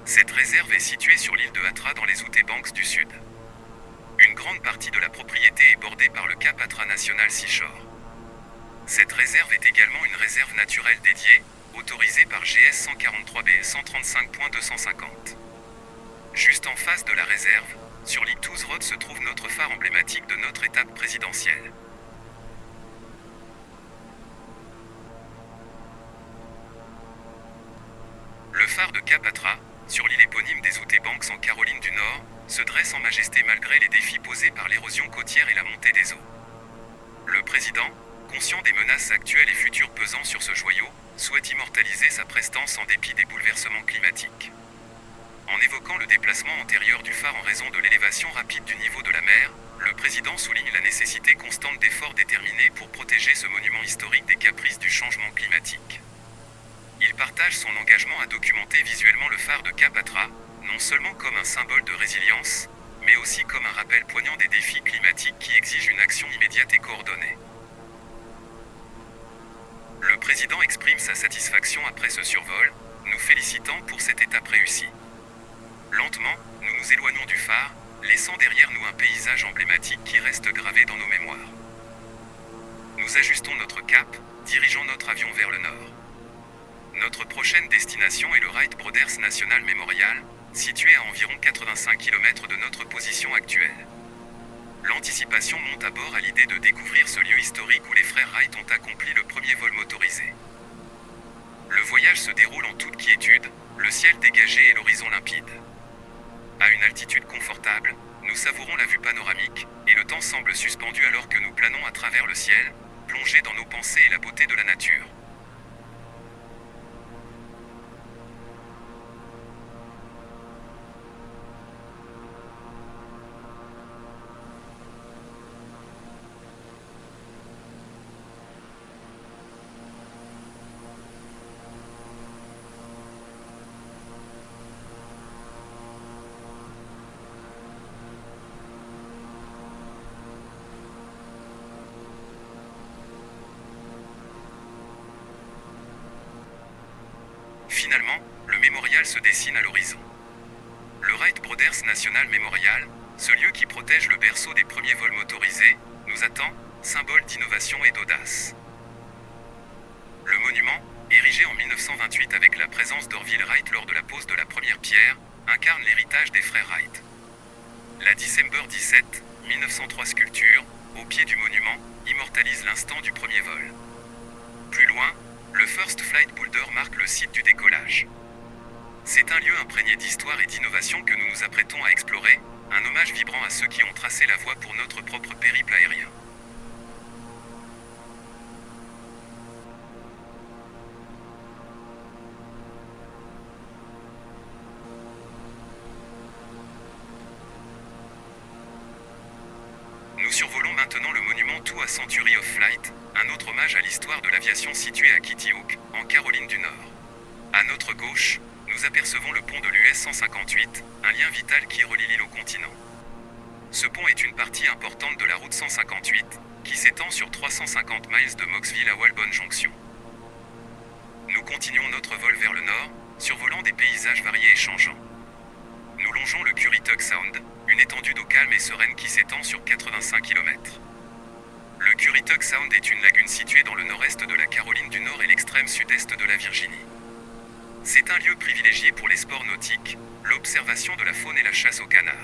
Cette réserve est située sur l'île de Hatra dans les Outer-Banks du sud. Une grande partie de la propriété est bordée par le Cap Hatra National Seashore. Cette réserve est également une réserve naturelle dédiée, autorisée par GS 143B 135.250. Juste en face de la réserve, sur l'Ictus Road se trouve notre phare emblématique de notre étape présidentielle. Le phare de Cap Hatra, sur l'île éponyme des Outer-Banks en Caroline du Nord, se dresse en majesté malgré les défis posés par l'érosion côtière et la montée des eaux. Le président, conscient des menaces actuelles et futures pesant sur ce joyau, souhaite immortaliser sa prestance en dépit des bouleversements climatiques. En évoquant le déplacement antérieur du phare en raison de l'élévation rapide du niveau de la mer, le président souligne la nécessité constante d'efforts déterminés pour protéger ce monument historique des caprices du changement climatique. Il partage son engagement à documenter visuellement le phare de Cap Atra, non seulement comme un symbole de résilience, mais aussi comme un rappel poignant des défis climatiques qui exigent une action immédiate et coordonnée. Le président exprime sa satisfaction après ce survol, nous félicitant pour cette étape réussie. Lentement, nous nous éloignons du phare, laissant derrière nous un paysage emblématique qui reste gravé dans nos mémoires. Nous ajustons notre cap, dirigeant notre avion vers le nord. Notre prochaine destination est le Wright Brothers National Memorial, situé à environ 85 km de notre position actuelle. L'anticipation monte à bord à l'idée de découvrir ce lieu historique où les frères Wright ont accompli le premier vol motorisé. Le voyage se déroule en toute quiétude, le ciel dégagé et l'horizon limpide. À une altitude confortable, nous savourons la vue panoramique, et le temps semble suspendu alors que nous planons à travers le ciel, plongés dans nos pensées et la beauté de la nature. Finalement, le mémorial se dessine à l'horizon. Le Wright Brothers National Memorial, ce lieu qui protège le berceau des premiers vols motorisés, nous attend, symbole d'innovation et d'audace. Le monument, érigé en 1928 avec la présence d'Orville Wright lors de la pose de la première pierre, incarne l'héritage des frères Wright. La December 17, 1903 sculpture, au pied du monument, immortalise l'instant du premier vol. Plus loin, le First Flight Boulder marque le site du décollage. C'est un lieu imprégné d'histoire et d'innovation que nous nous apprêtons à explorer, un hommage vibrant à ceux qui ont tracé la voie pour notre propre périple aérien. Nous survolons maintenant le monument To a Century of Flight, un autre hommage à l'histoire de l'aviation situé à Kitty Hawk, en Caroline du Nord. À notre gauche, nous apercevons le pont de l'US 158, un lien vital qui relie l'île au continent. Ce pont est une partie importante de la route 158, qui s'étend sur 350 miles de Moxville à Walbon Junction. Nous continuons notre vol vers le nord, survolant des paysages variés et changeants. Nous longeons le Currituck Sound, une étendue d'eau calme et sereine qui s'étend sur 85 km. Le Currituck Sound est une lagune située dans le nord-est de la Caroline du Nord et l'extrême sud-est de la Virginie. C'est un lieu privilégié pour les sports nautiques, l'observation de la faune et la chasse aux canards.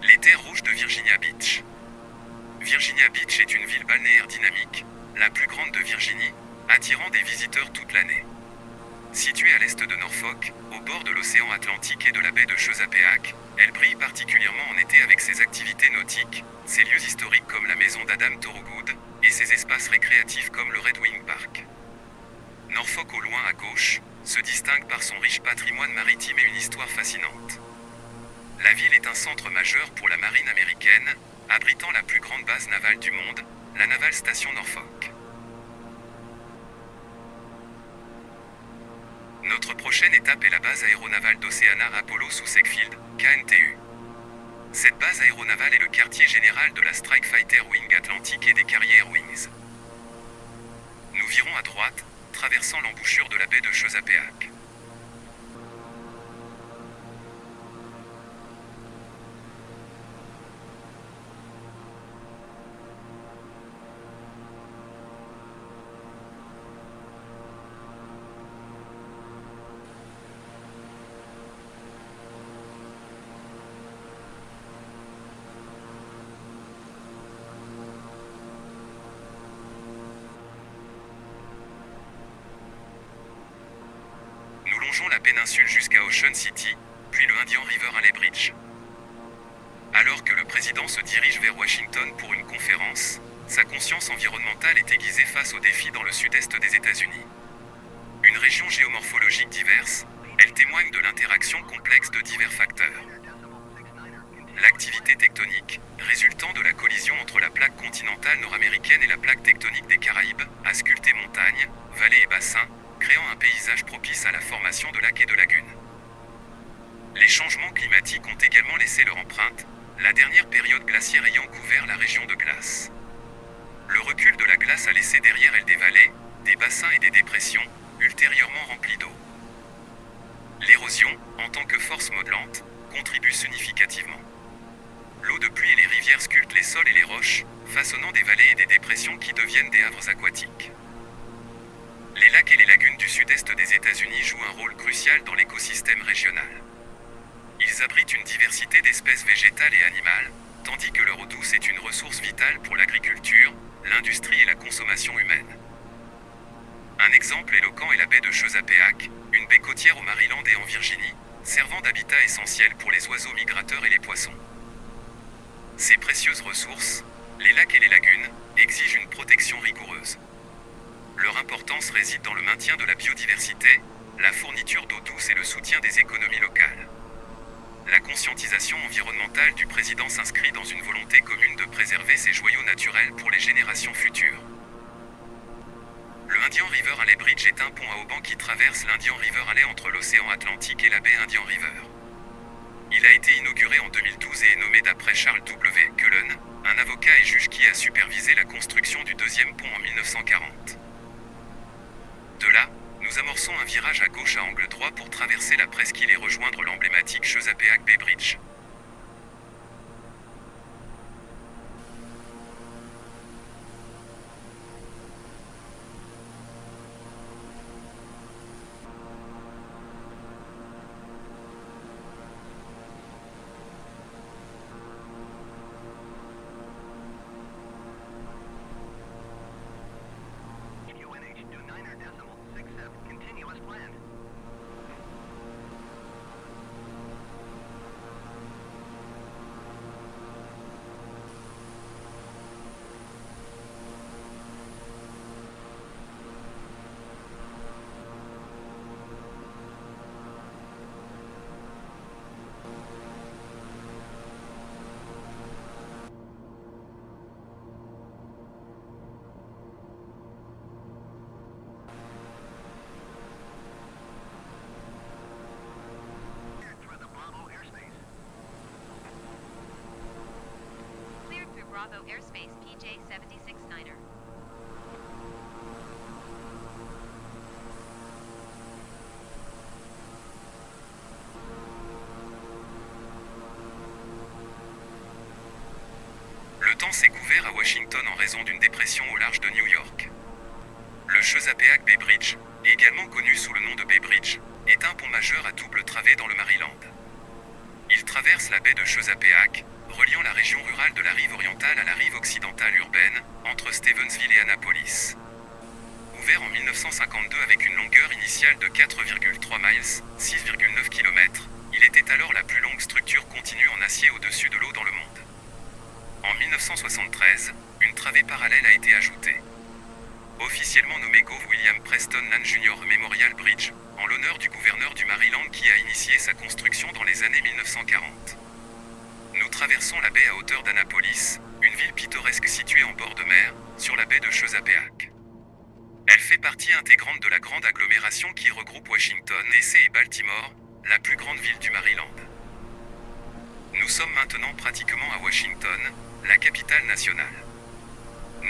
Les terres rouges de Virginia Beach. Virginia Beach est une ville balnéaire dynamique, la plus grande de Virginie, attirant des visiteurs toute l'année. Située à l'est de Norfolk, au bord de l'océan Atlantique et de la baie de Chesapeake, elle brille particulièrement en été avec ses activités nautiques, ses lieux historiques comme la maison d'Adam Thorogood, et ses espaces récréatifs comme le Red Wing Park. Norfolk au loin à gauche, se distingue par son riche patrimoine maritime et une histoire fascinante. La ville est un centre majeur pour la marine américaine, abritant la plus grande base navale du monde, la Naval Station Norfolk. Notre prochaine étape est la base aéronavale d'Oceana Apollo sous Seckfield, KNTU. Cette base aéronavale est le quartier général de la Strike Fighter Wing Atlantique et des Carrier Wings. Nous virons à droite, traversant l'embouchure de la baie de Chesapeake. Nous longeons la péninsule jusqu'à Ocean City, puis le Indian River Inlet Bridge. Alors que le président se dirige vers Washington pour une conférence, sa conscience environnementale est aiguisée face aux défis dans le sud-est des États-Unis. Une région géomorphologique diverse, elle témoigne de l'interaction complexe de divers facteurs. L'activité tectonique, résultant de la collision entre la plaque continentale nord-américaine et la plaque tectonique des Caraïbes, a sculpté montagnes, vallées et bassins, créant un paysage propice à la formation de lacs et de lagunes. Les changements climatiques ont également laissé leur empreinte, la dernière période glaciaire ayant couvert la région de glace. Le recul de la glace a laissé derrière elle des vallées, des bassins et des dépressions, ultérieurement remplies d'eau. L'érosion, en tant que force modelante, contribue significativement. L'eau de pluie et les rivières sculptent les sols et les roches, façonnant des vallées et des dépressions qui deviennent des havres aquatiques. Les lacs et les lagunes du sud-est des États-Unis jouent un rôle crucial dans l'écosystème régional. Ils abritent une diversité d'espèces végétales et animales, tandis que leur eau douce est une ressource vitale pour l'agriculture, l'industrie et la consommation humaine. Un exemple éloquent est la baie de Chesapeake, une baie côtière au Maryland et en Virginie, servant d'habitat essentiel pour les oiseaux migrateurs et les poissons. Ces précieuses ressources, les lacs et les lagunes, exigent une protection rigoureuse. Leur importance réside dans le maintien de la biodiversité, la fourniture d'eau douce et le soutien des économies locales. La conscientisation environnementale du président s'inscrit dans une volonté commune de préserver ces joyaux naturels pour les générations futures. Le Indian River Alley Bridge est un pont à haubans qui traverse l'Indian River Alley entre l'océan Atlantique et la baie Indian River. Il a été inauguré en 2012 et est nommé d'après Charles W. Cullen, un avocat et juge qui a supervisé la construction du deuxième pont en 1940. De là, nous amorçons un virage à gauche à angle droit pour traverser la presqu'île et rejoindre l'emblématique Chesapeake Bay Bridge. Continuous planned. Through the Bravo airspace. Cleared through Bravo airspace PJ-76-9er. Le temps s'est couvert à Washington en raison d'une dépression au large de New York. Le Chesapeake Bay Bridge, également connu sous le nom de Bay Bridge, est un pont majeur à double travée dans le Maryland. Il traverse la baie de Chesapeake, reliant la région rurale de la rive orientale à la rive occidentale urbaine, entre Stevensville et Annapolis. Ouvert en 1952 avec une longueur initiale de 4,3 miles, 6,9 km, il était alors la plus longue structure continue en acier au-dessus de l'eau dans le monde. En 1973, une travée parallèle a été ajoutée. Officiellement nommé Gove William Preston Land Jr. Memorial Bridge, en l'honneur du gouverneur du Maryland qui a initié sa construction dans les années 1940. Nous traversons la baie à hauteur d'Annapolis, une ville pittoresque située en bord de mer, sur la baie de Chesapeake. Elle fait partie intégrante de la grande agglomération qui regroupe Washington, D.C. et Baltimore, la plus grande ville du Maryland. Nous sommes maintenant pratiquement à Washington, la capitale nationale.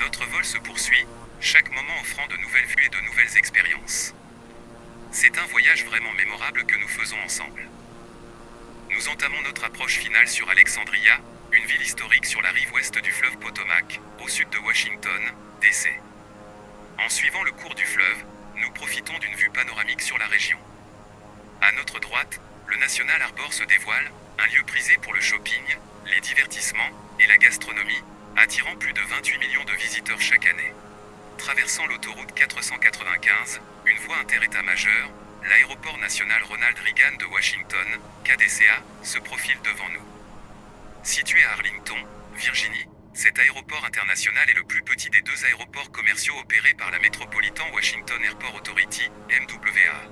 Notre vol se poursuit, chaque moment offrant de nouvelles vues et de nouvelles expériences. C'est un voyage vraiment mémorable que nous faisons ensemble. Nous entamons notre approche finale sur Alexandria, une ville historique sur la rive ouest du fleuve Potomac, au sud de Washington, D.C. En suivant le cours du fleuve, nous profitons d'une vue panoramique sur la région. À notre droite, le National Harbor se dévoile, un lieu prisé pour le shopping, les divertissements et la gastronomie, attirant plus de 28 millions de visiteurs chaque année. Traversant l'autoroute 495, une voie interétat majeure, l'aéroport national Ronald Reagan de Washington, KDCA, se profile devant nous. Situé à Arlington, Virginie, cet aéroport international est le plus petit des deux aéroports commerciaux opérés par la Metropolitan Washington Airport Authority, MWA.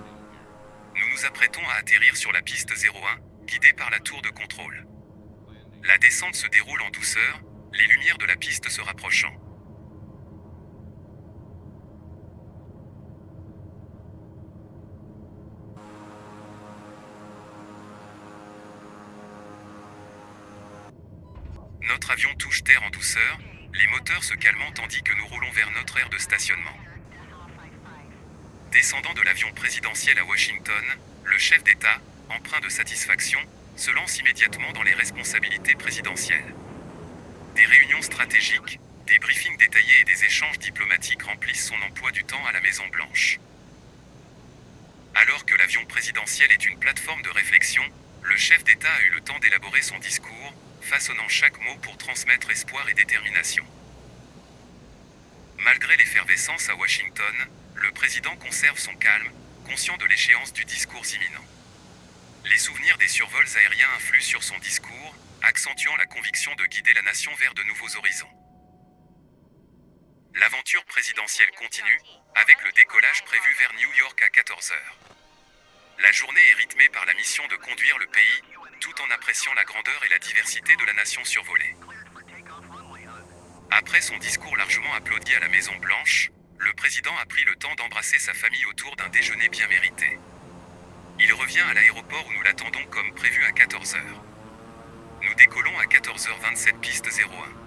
Nous nous apprêtons à atterrir sur la piste 01, guidée par la tour de contrôle. La descente se déroule en douceur, les lumières de la piste se rapprochant. Notre avion touche terre en douceur, les moteurs se calmant tandis que nous roulons vers notre aire de stationnement. Descendant de l'avion présidentiel à Washington, le chef d'État, empreint de satisfaction, se lance immédiatement dans les responsabilités présidentielles. Des réunions stratégiques, des briefings détaillés et des échanges diplomatiques remplissent son emploi du temps à la Maison-Blanche. Alors que l'avion présidentiel est une plateforme de réflexion, le chef d'État a eu le temps d'élaborer son discours, façonnant chaque mot pour transmettre espoir et détermination. Malgré l'effervescence à Washington, le président conserve son calme, conscient de l'échéance du discours imminent. Les souvenirs des survols aériens influent sur son discours, accentuant la conviction de guider la nation vers de nouveaux horizons. L'aventure présidentielle continue, avec le décollage prévu vers New York à 14 h. La journée est rythmée par la mission de conduire le pays, tout en appréciant la grandeur et la diversité de la nation survolée. Après son discours largement applaudi à la Maison-Blanche, le président a pris le temps d'embrasser sa famille autour d'un déjeuner bien mérité. Il revient à l'aéroport où nous l'attendons comme prévu à 14 h. Nous décollons à 14h27 piste 01.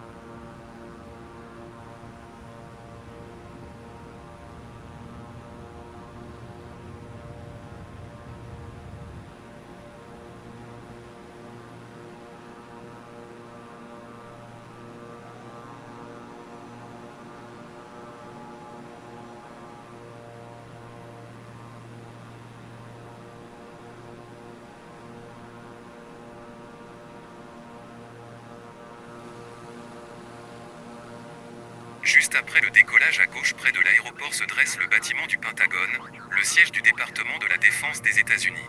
Juste après le décollage à gauche près de l'aéroport se dresse le bâtiment du Pentagone, le siège du département de la Défense des États-Unis.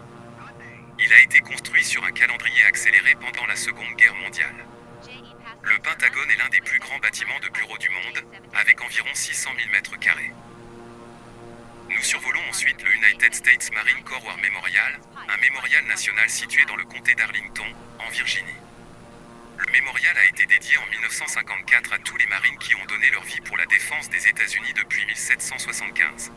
Il a été construit sur un calendrier accéléré pendant la Seconde Guerre mondiale. Le Pentagone est l'un des plus grands bâtiments de bureaux du monde, avec environ 600 000 mètres carrés. Nous survolons ensuite le United States Marine Corps War Memorial, un mémorial national situé dans le comté d'Arlington, en Virginie. Le mémorial a été dédié en 1954 à tous les marines qui ont donné leur vie pour la défense des États-Unis depuis 1775.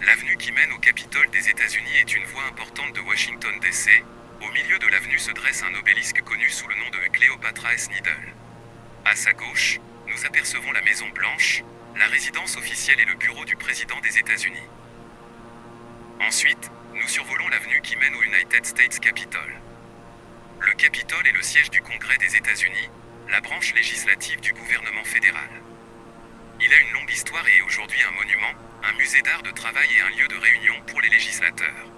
L'avenue qui mène au Capitole des États-Unis est une voie importante de Washington D.C. Au milieu de l'avenue se dresse un obélisque connu sous le nom de Cleopatra S. Needle. À sa gauche, nous apercevons la Maison-Blanche, la résidence officielle et le bureau du président des États-Unis. Ensuite, nous survolons l'avenue qui mène au United States Capitol. Le Capitole est le siège du Congrès des États-Unis, la branche législative du gouvernement fédéral. Il a une longue histoire et est aujourd'hui un monument, un musée d'art de travail et un lieu de réunion pour les législateurs.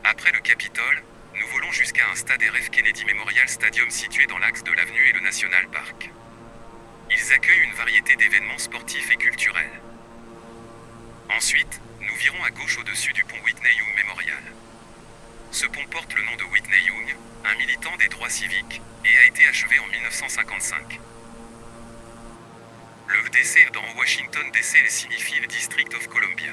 Après le Capitole, nous volons jusqu'à un stade RF Kennedy Memorial Stadium situé dans l'axe de l'avenue et le National Park. Ils accueillent une variété d'événements sportifs et culturels. Ensuite, nous virons à gauche au-dessus du pont Whitney Young Memorial. Ce pont porte le nom de Whitney Young, un militant des droits civiques, et a été achevé en 1955. Le DC dans Washington DC signifie le District of Columbia.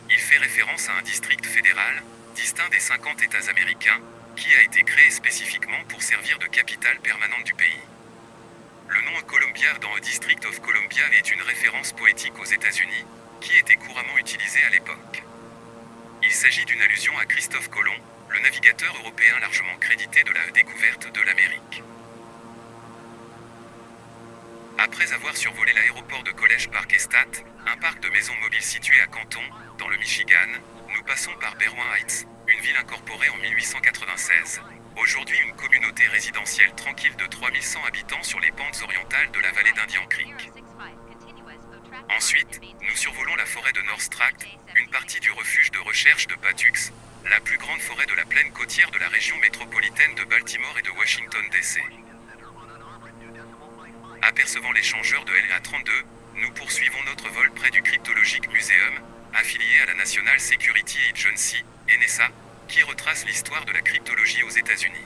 Il fait référence à un district fédéral, distinct des 50 États américains, qui a été créé spécifiquement pour servir de capitale permanente du pays. Le nom Columbia dans le District of Columbia est une référence poétique aux États-Unis, qui était couramment utilisée à l'époque. Il s'agit d'une allusion à Christophe Colomb, le navigateur européen largement crédité de la découverte de l'Amérique. Après avoir survolé l'aéroport de College Park Estate, un parc de maisons mobiles situé à Canton, dans le Michigan, nous passons par Berwyn Heights, une ville incorporée en 1896. Aujourd'hui une communauté résidentielle tranquille de 3100 habitants sur les pentes orientales de la vallée d'Indian Creek. Ensuite, nous survolons la forêt de North Tract, une partie du refuge de recherche de Patuxent, la plus grande forêt de la plaine côtière de la région métropolitaine de Baltimore et de Washington D.C. Apercevant l'échangeur de LA-32, nous poursuivons notre vol près du Cryptologic Museum, affilié à la National Security Agency, NSA, qui retrace l'histoire de la cryptologie aux États-Unis.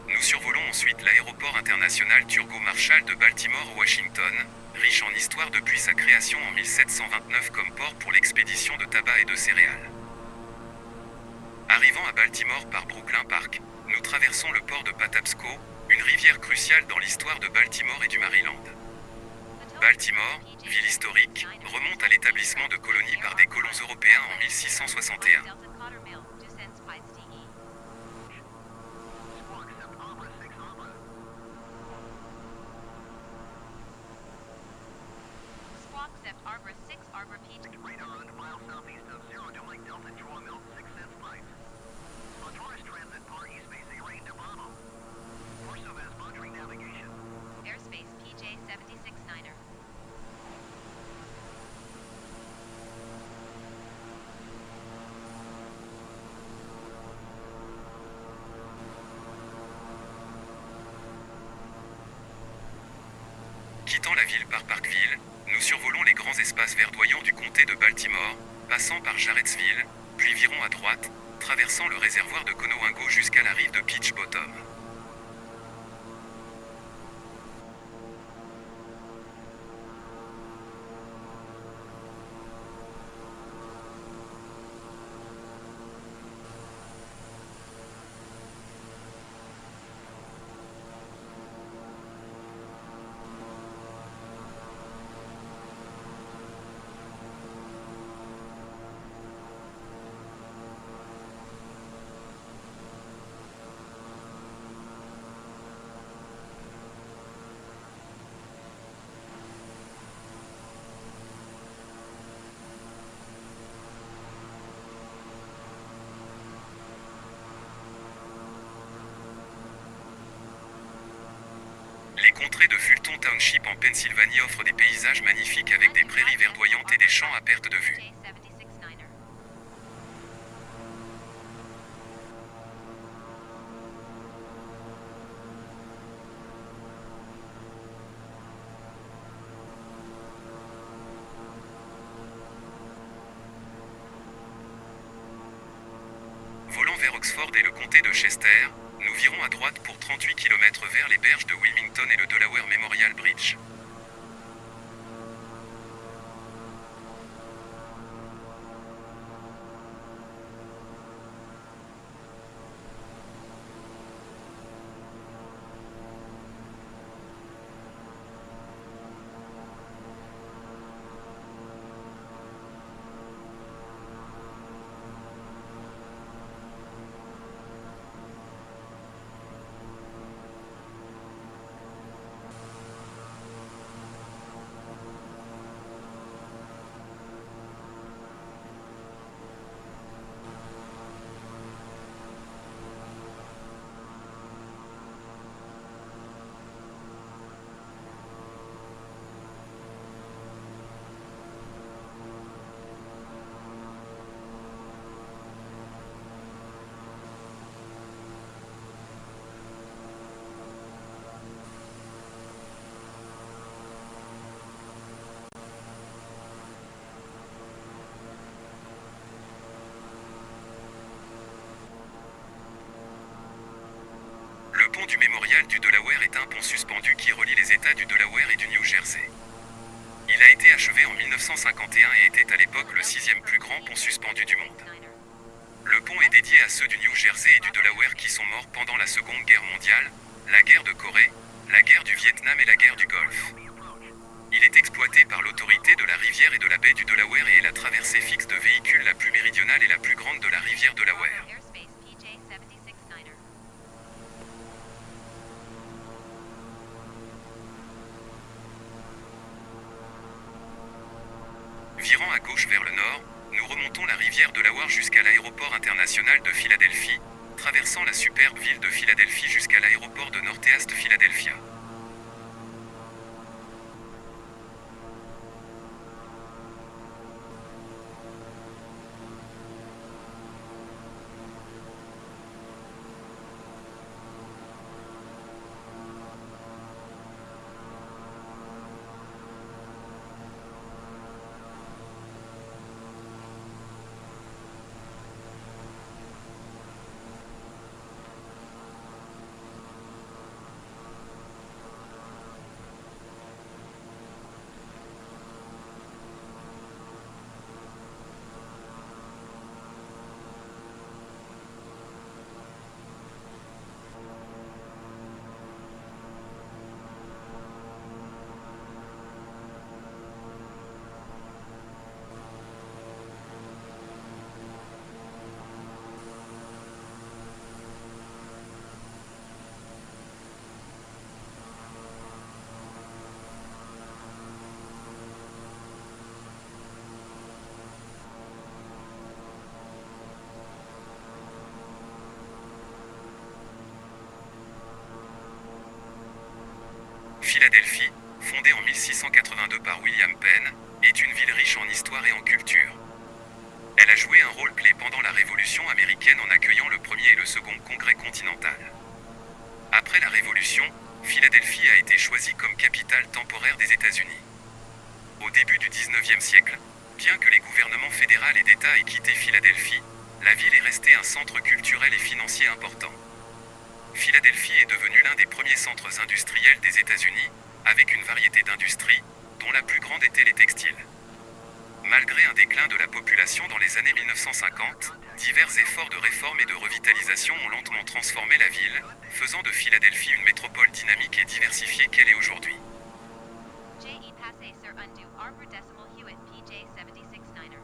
Nous survolons ensuite l'aéroport international Thurgood Marshall de Baltimore-Washington, riche en histoire depuis sa création en 1729 comme port pour l'expédition de tabac et de céréales. Arrivant à Baltimore par Brooklyn Park, nous traversons le port de Patapsco, une rivière cruciale dans l'histoire de Baltimore et du Maryland. Baltimore, ville historique, remonte à l'établissement de colonies par des colons européens en 1661. Squawk accept Arbor 6 Arbor. Squawk Zep Arbor 6 Arbor PJ. Radar 100 miles southeast of 0 to Mike Delta Draw Milk 6 cents pipe. On tourist transit par East Base A to Bravo. Force of as monitoring navigation. Airspace PJ 769er. Quittant la ville par Parkville, nous survolons les grands espaces verdoyants du comté de Baltimore, passant par Jarrettsville, puis virons à droite, traversant le réservoir de Conoingo jusqu'à la rive de Peach Bottom. Les contrées de Fulton Township en Pennsylvanie offrent des paysages magnifiques avec des prairies verdoyantes et des champs à perte de vue. PJ 769er. Volant vers Oxford et le comté de Chester, nous virons à droite pour 38 km vers les berges de Wilmington et le Delaware Memorial Bridge. Le pont du Mémorial du Delaware est un pont suspendu qui relie les États du Delaware et du New Jersey. Il a été achevé en 1951 et était à l'époque le 6e plus grand pont suspendu du monde. Le pont est dédié à ceux du New Jersey et du Delaware qui sont morts pendant la Seconde Guerre mondiale, la guerre de Corée, la guerre du Vietnam et la guerre du Golfe. Il est exploité par l'autorité de la rivière et de la baie du Delaware et est la traversée fixe de véhicules la plus méridionale et la plus grande de la rivière Delaware. Airspace PJ 769er. Virant à gauche vers le nord, nous remontons la rivière Delaware jusqu'à l'aéroport international de Philadelphie, traversant la superbe ville de Philadelphie jusqu'à l'aéroport de Northeast Philadelphia. Philadelphie, fondée en 1682 par William Penn, est une ville riche en histoire et en culture. Elle a joué un rôle clé pendant la Révolution américaine en accueillant le premier et le second congrès continental. Après la Révolution, Philadelphie a été choisie comme capitale temporaire des États-Unis. Au début du XIXe siècle, bien que les gouvernements fédéral et d'État aient quitté Philadelphie, la ville est restée un centre culturel et financier important. Philadelphie est devenue l'un des premiers centres industriels des États-Unis, avec une variété d'industries, dont la plus grande était les textiles. Malgré un déclin de la population dans les années 1950, divers efforts de réforme et de revitalisation ont lentement transformé la ville, faisant de Philadelphie une métropole dynamique et diversifiée qu'elle est aujourd'hui. J.E. Passé sur Undu Arbor Decimal Hewitt PJ76-9er.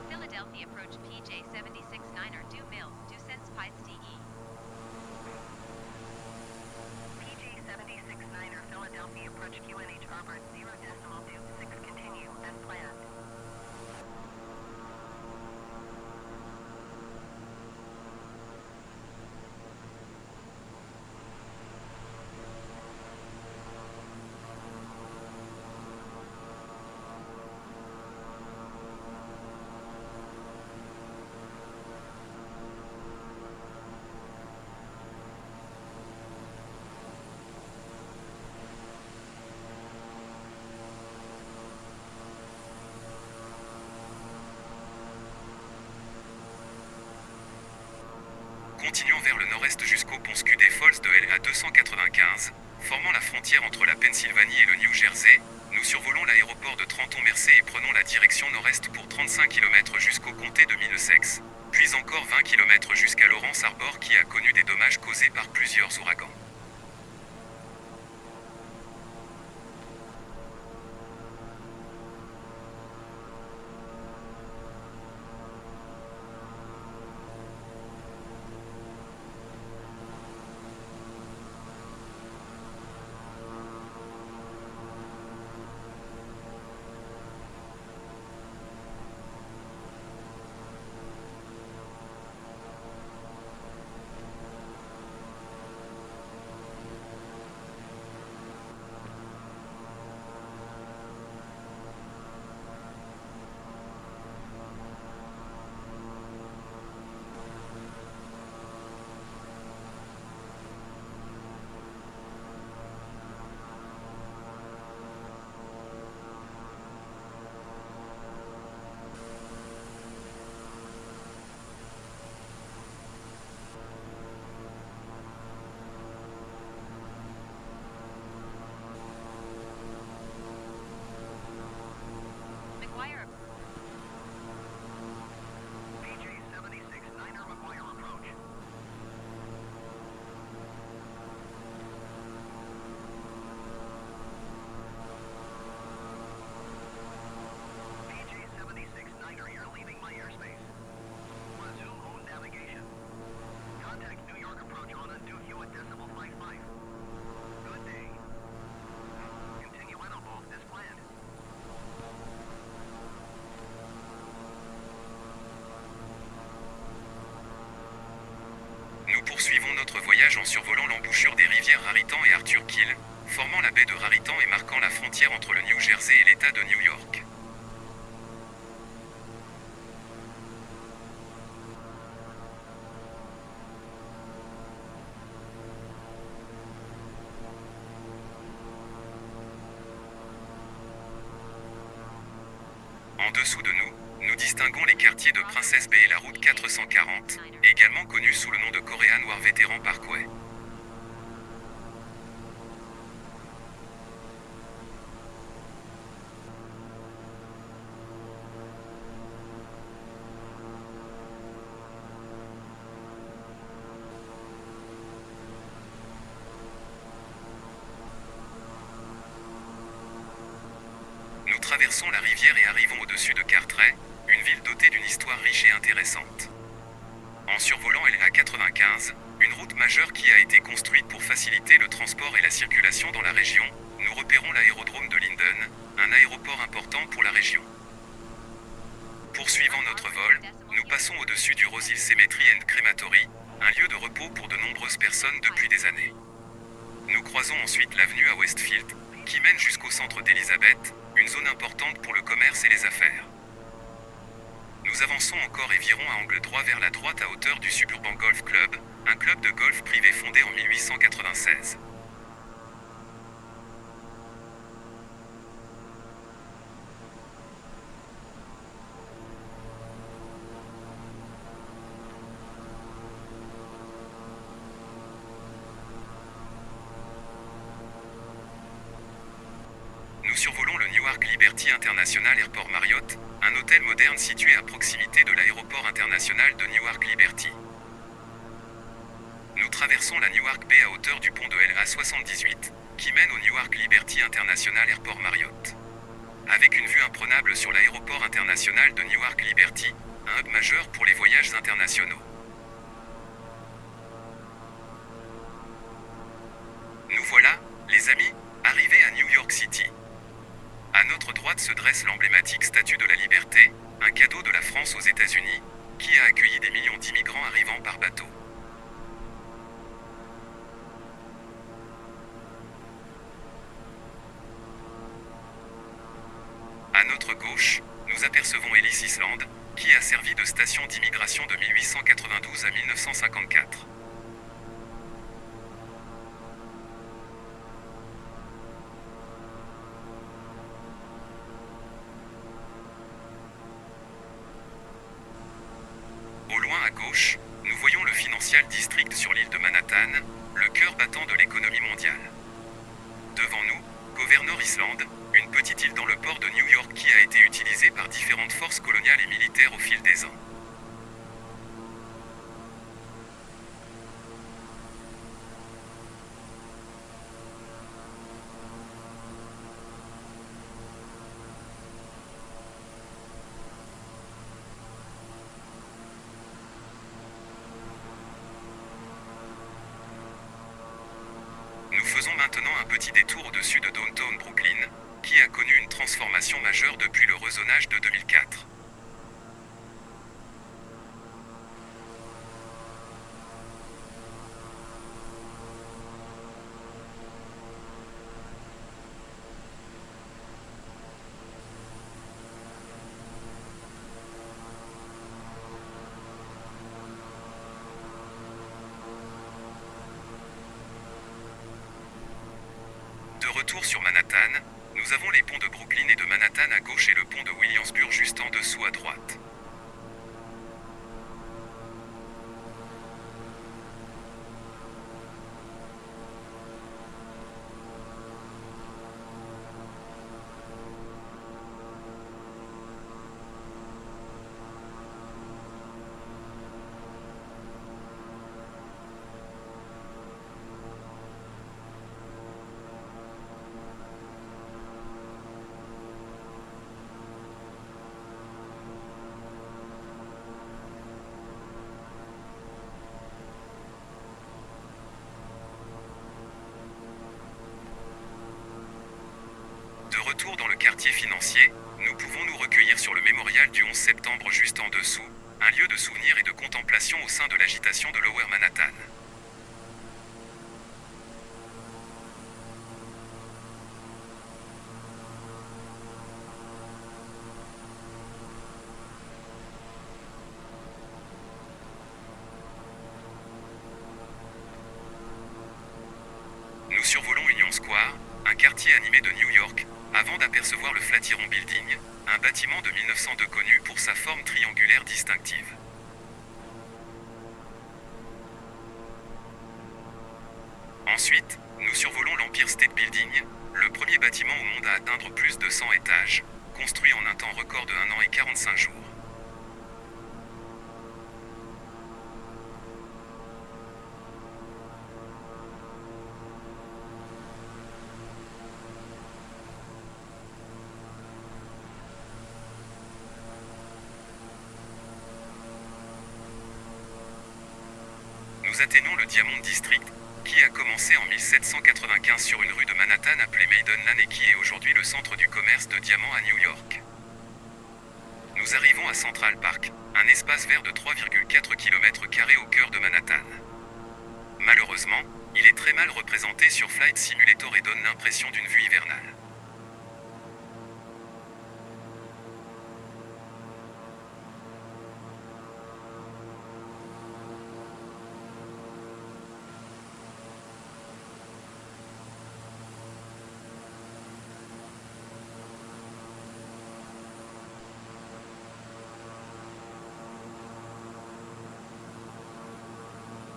Philadelphia approach PJ76-9er due mil, due cents pies DE. PJ76-9er Philadelphia approach QNH Arbor 0.26 continue as planned. Continuons vers le nord-est jusqu'au pont Scuday Falls de LA 295, formant la frontière entre la Pennsylvanie et le New Jersey. Nous survolons l'aéroport de Trenton-Mersey et prenons la direction nord-est pour 35 km jusqu'au comté de Middlesex, puis encore 20 km jusqu'à Lawrence Harbor qui a connu des dommages causés par plusieurs ouragans. McGuire PJ76-9er McGuire approach. PJ76-9er, you're leaving my airspace. Resume home navigation. Contact New York approach on undue Hewitt decimal 55. Good day. Continue Enelboth as planned. Nous poursuivons notre voyage en survolant l'embouchure des rivières Raritan et Arthur Kill, formant la baie de Raritan et marquant la frontière entre le New Jersey et l'État de New York. En dessous de nous, nous distinguons les quartiers de Princess Bay et la route 440, également connue sous le nom de Korean War Veteran Parkway. Nous traversons la rivière et arrivons au-dessus de Carteret, une ville dotée d'une histoire riche et intéressante. En survolant LA 95, une route majeure qui a été construite pour faciliter le transport et la circulation dans la région, nous repérons l'aérodrome de Linden, un aéroport important pour la région. Poursuivant notre vol, nous passons au-dessus du Rose Hill Cemetery and Crematory, un lieu de repos pour de nombreuses personnes depuis des années. Nous croisons ensuite l'avenue à Westfield, qui mène jusqu'au centre d'Elizabeth, une zone importante pour le commerce et les affaires. Nous avançons encore et virons à angle droit vers la droite à hauteur du Suburban Golf Club, un club de golf privé fondé en 1896. Nous survolons le Newark Liberty International Airport Marriott, un hôtel moderne situé à proximité de l'aéroport international de Newark Liberty. Nous traversons la Newark Bay à hauteur du pont de LA 78, qui mène au Newark Liberty International Airport Marriott. Avec une vue imprenable sur l'aéroport international de Newark Liberty, un hub majeur pour les voyages internationaux. Nous voilà, les amis, arrivés à New York City. À notre droite se dresse l'emblématique Statue de la Liberté, un cadeau de la France aux États-Unis, qui a accueilli des millions d'immigrants arrivant par bateau. À notre gauche, nous apercevons Ellis Island, qui a servi de station d'immigration de 1892 à 1954. Au loin à gauche, nous voyons le Financial District sur l'île de Manhattan, le cœur battant de l'économie mondiale. Devant nous, Governor Island, une petite île dans le port de New York qui a été utilisée par différentes forces coloniales et militaires au fil des ans. Nous faisons maintenant un petit détour au-dessus de Downtown Brooklyn, qui a connu une transformation majeure depuis le rezonage de 2004. De retour sur Manhattan, nous avons les ponts de Brooklyn et de Manhattan à gauche et le pont de Williamsburg juste en dessous à droite. De retour dans le quartier financier, nous pouvons nous recueillir sur le mémorial du 11 septembre juste en dessous, un lieu de souvenir et de contemplation au sein de l'agitation de Lower Manhattan. Nous survolons Union Square, un quartier animé de New York, avant d'apercevoir le Flatiron Building, un bâtiment de 1902 connu pour sa forme triangulaire distinctive. Ensuite, nous survolons l'Empire State Building, le premier bâtiment au monde à atteindre plus de 100 étages, construit en un temps record de 1 an et 45 jours. Nous atteignons le Diamond District, qui a commencé en 1795 sur une rue de Manhattan appelée Maiden Lane et qui est aujourd'hui le centre du commerce de diamants à New York. Nous arrivons à Central Park, un espace vert de 3,4 km² au cœur de Manhattan. Malheureusement, Il est très mal représenté sur Flight Simulator et donne l'impression d'une vue hivernale.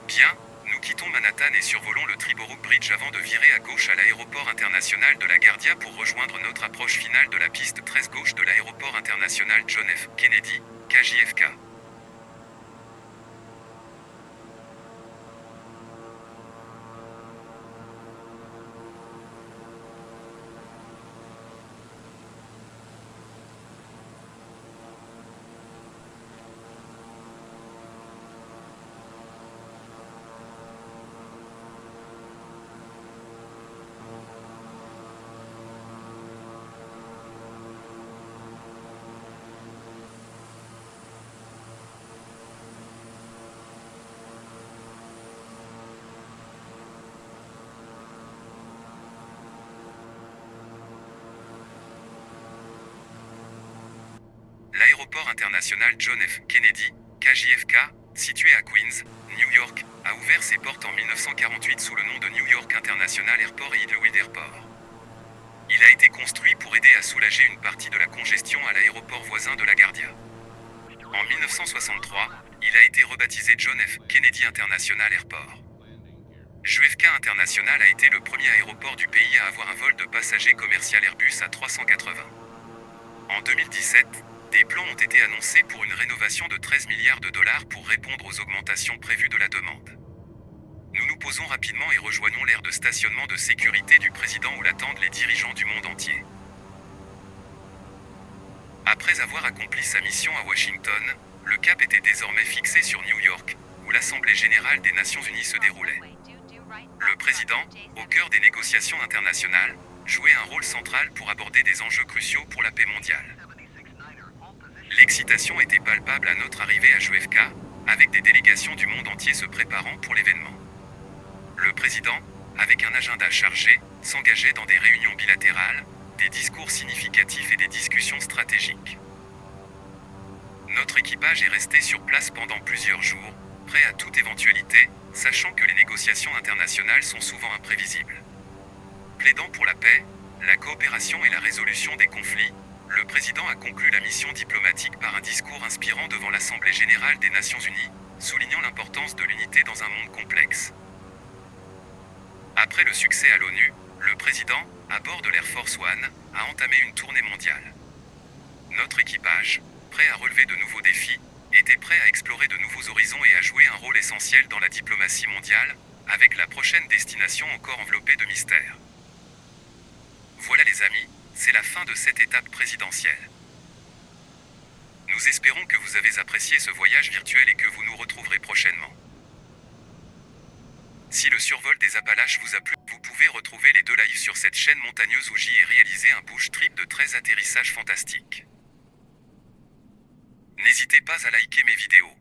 Bien, nous quittons Manhattan et survolons le Triborough Bridge avant de virer à gauche à l'aéroport international de LaGuardia pour rejoindre notre approche finale de la piste 13 gauche de l'aéroport international John F. Kennedy, KJFK. L'aéroport international John F. Kennedy, KJFK, situé à Queens, New York, a ouvert ses portes en 1948 sous le nom de New York International Airport et Idlewild Airport. Il a été construit pour aider à soulager une partie de la congestion à l'aéroport voisin de LaGuardia. En 1963, il a été rebaptisé John F. Kennedy International Airport. JFK International a été le premier aéroport du pays à avoir un vol de passagers commercial Airbus A380. En 2017, des plans ont été annoncés pour une rénovation de 13 milliards de dollars pour répondre aux augmentations prévues de la demande. Nous nous posons rapidement et rejoignons l'aire de stationnement de sécurité du président où l'attendent les dirigeants du monde entier. Après avoir accompli sa mission à Washington, le cap était désormais fixé sur New York, où l'Assemblée générale des Nations unies se déroulait. Le président, au cœur des négociations internationales, jouait un rôle central pour aborder des enjeux cruciaux pour la paix mondiale. L'excitation était palpable à notre arrivée à JFK, avec des délégations du monde entier se préparant pour l'événement. Le président, avec un agenda chargé, s'engageait dans des réunions bilatérales, des discours significatifs et des discussions stratégiques. Notre équipage est resté sur place pendant plusieurs jours, prêt à toute éventualité, sachant que les négociations internationales sont souvent imprévisibles. Plaidant pour la paix, la coopération et la résolution des conflits, le président a conclu la mission diplomatique par un discours inspirant devant l'Assemblée générale des Nations unies, soulignant l'importance de l'unité dans un monde complexe. Après le succès à l'ONU, le président, à bord de l'Air Force One, a entamé une tournée mondiale. Notre équipage, prêt à relever de nouveaux défis, était prêt à explorer de nouveaux horizons et à jouer un rôle essentiel dans la diplomatie mondiale, avec la prochaine destination encore enveloppée de mystère. Voilà les amis, c'est la fin de cette étape présidentielle. Nous espérons que vous avez apprécié ce voyage virtuel et que vous nous retrouverez prochainement. Si le survol des Appalaches vous a plu, vous pouvez retrouver les 2 lives sur cette chaîne montagneuse où j'y ai réalisé un bush trip de 13 atterrissages fantastiques. N'hésitez pas à liker mes vidéos.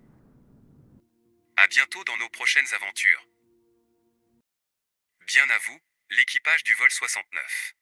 À bientôt dans nos prochaines aventures. Bien à vous, l'équipage du vol 69.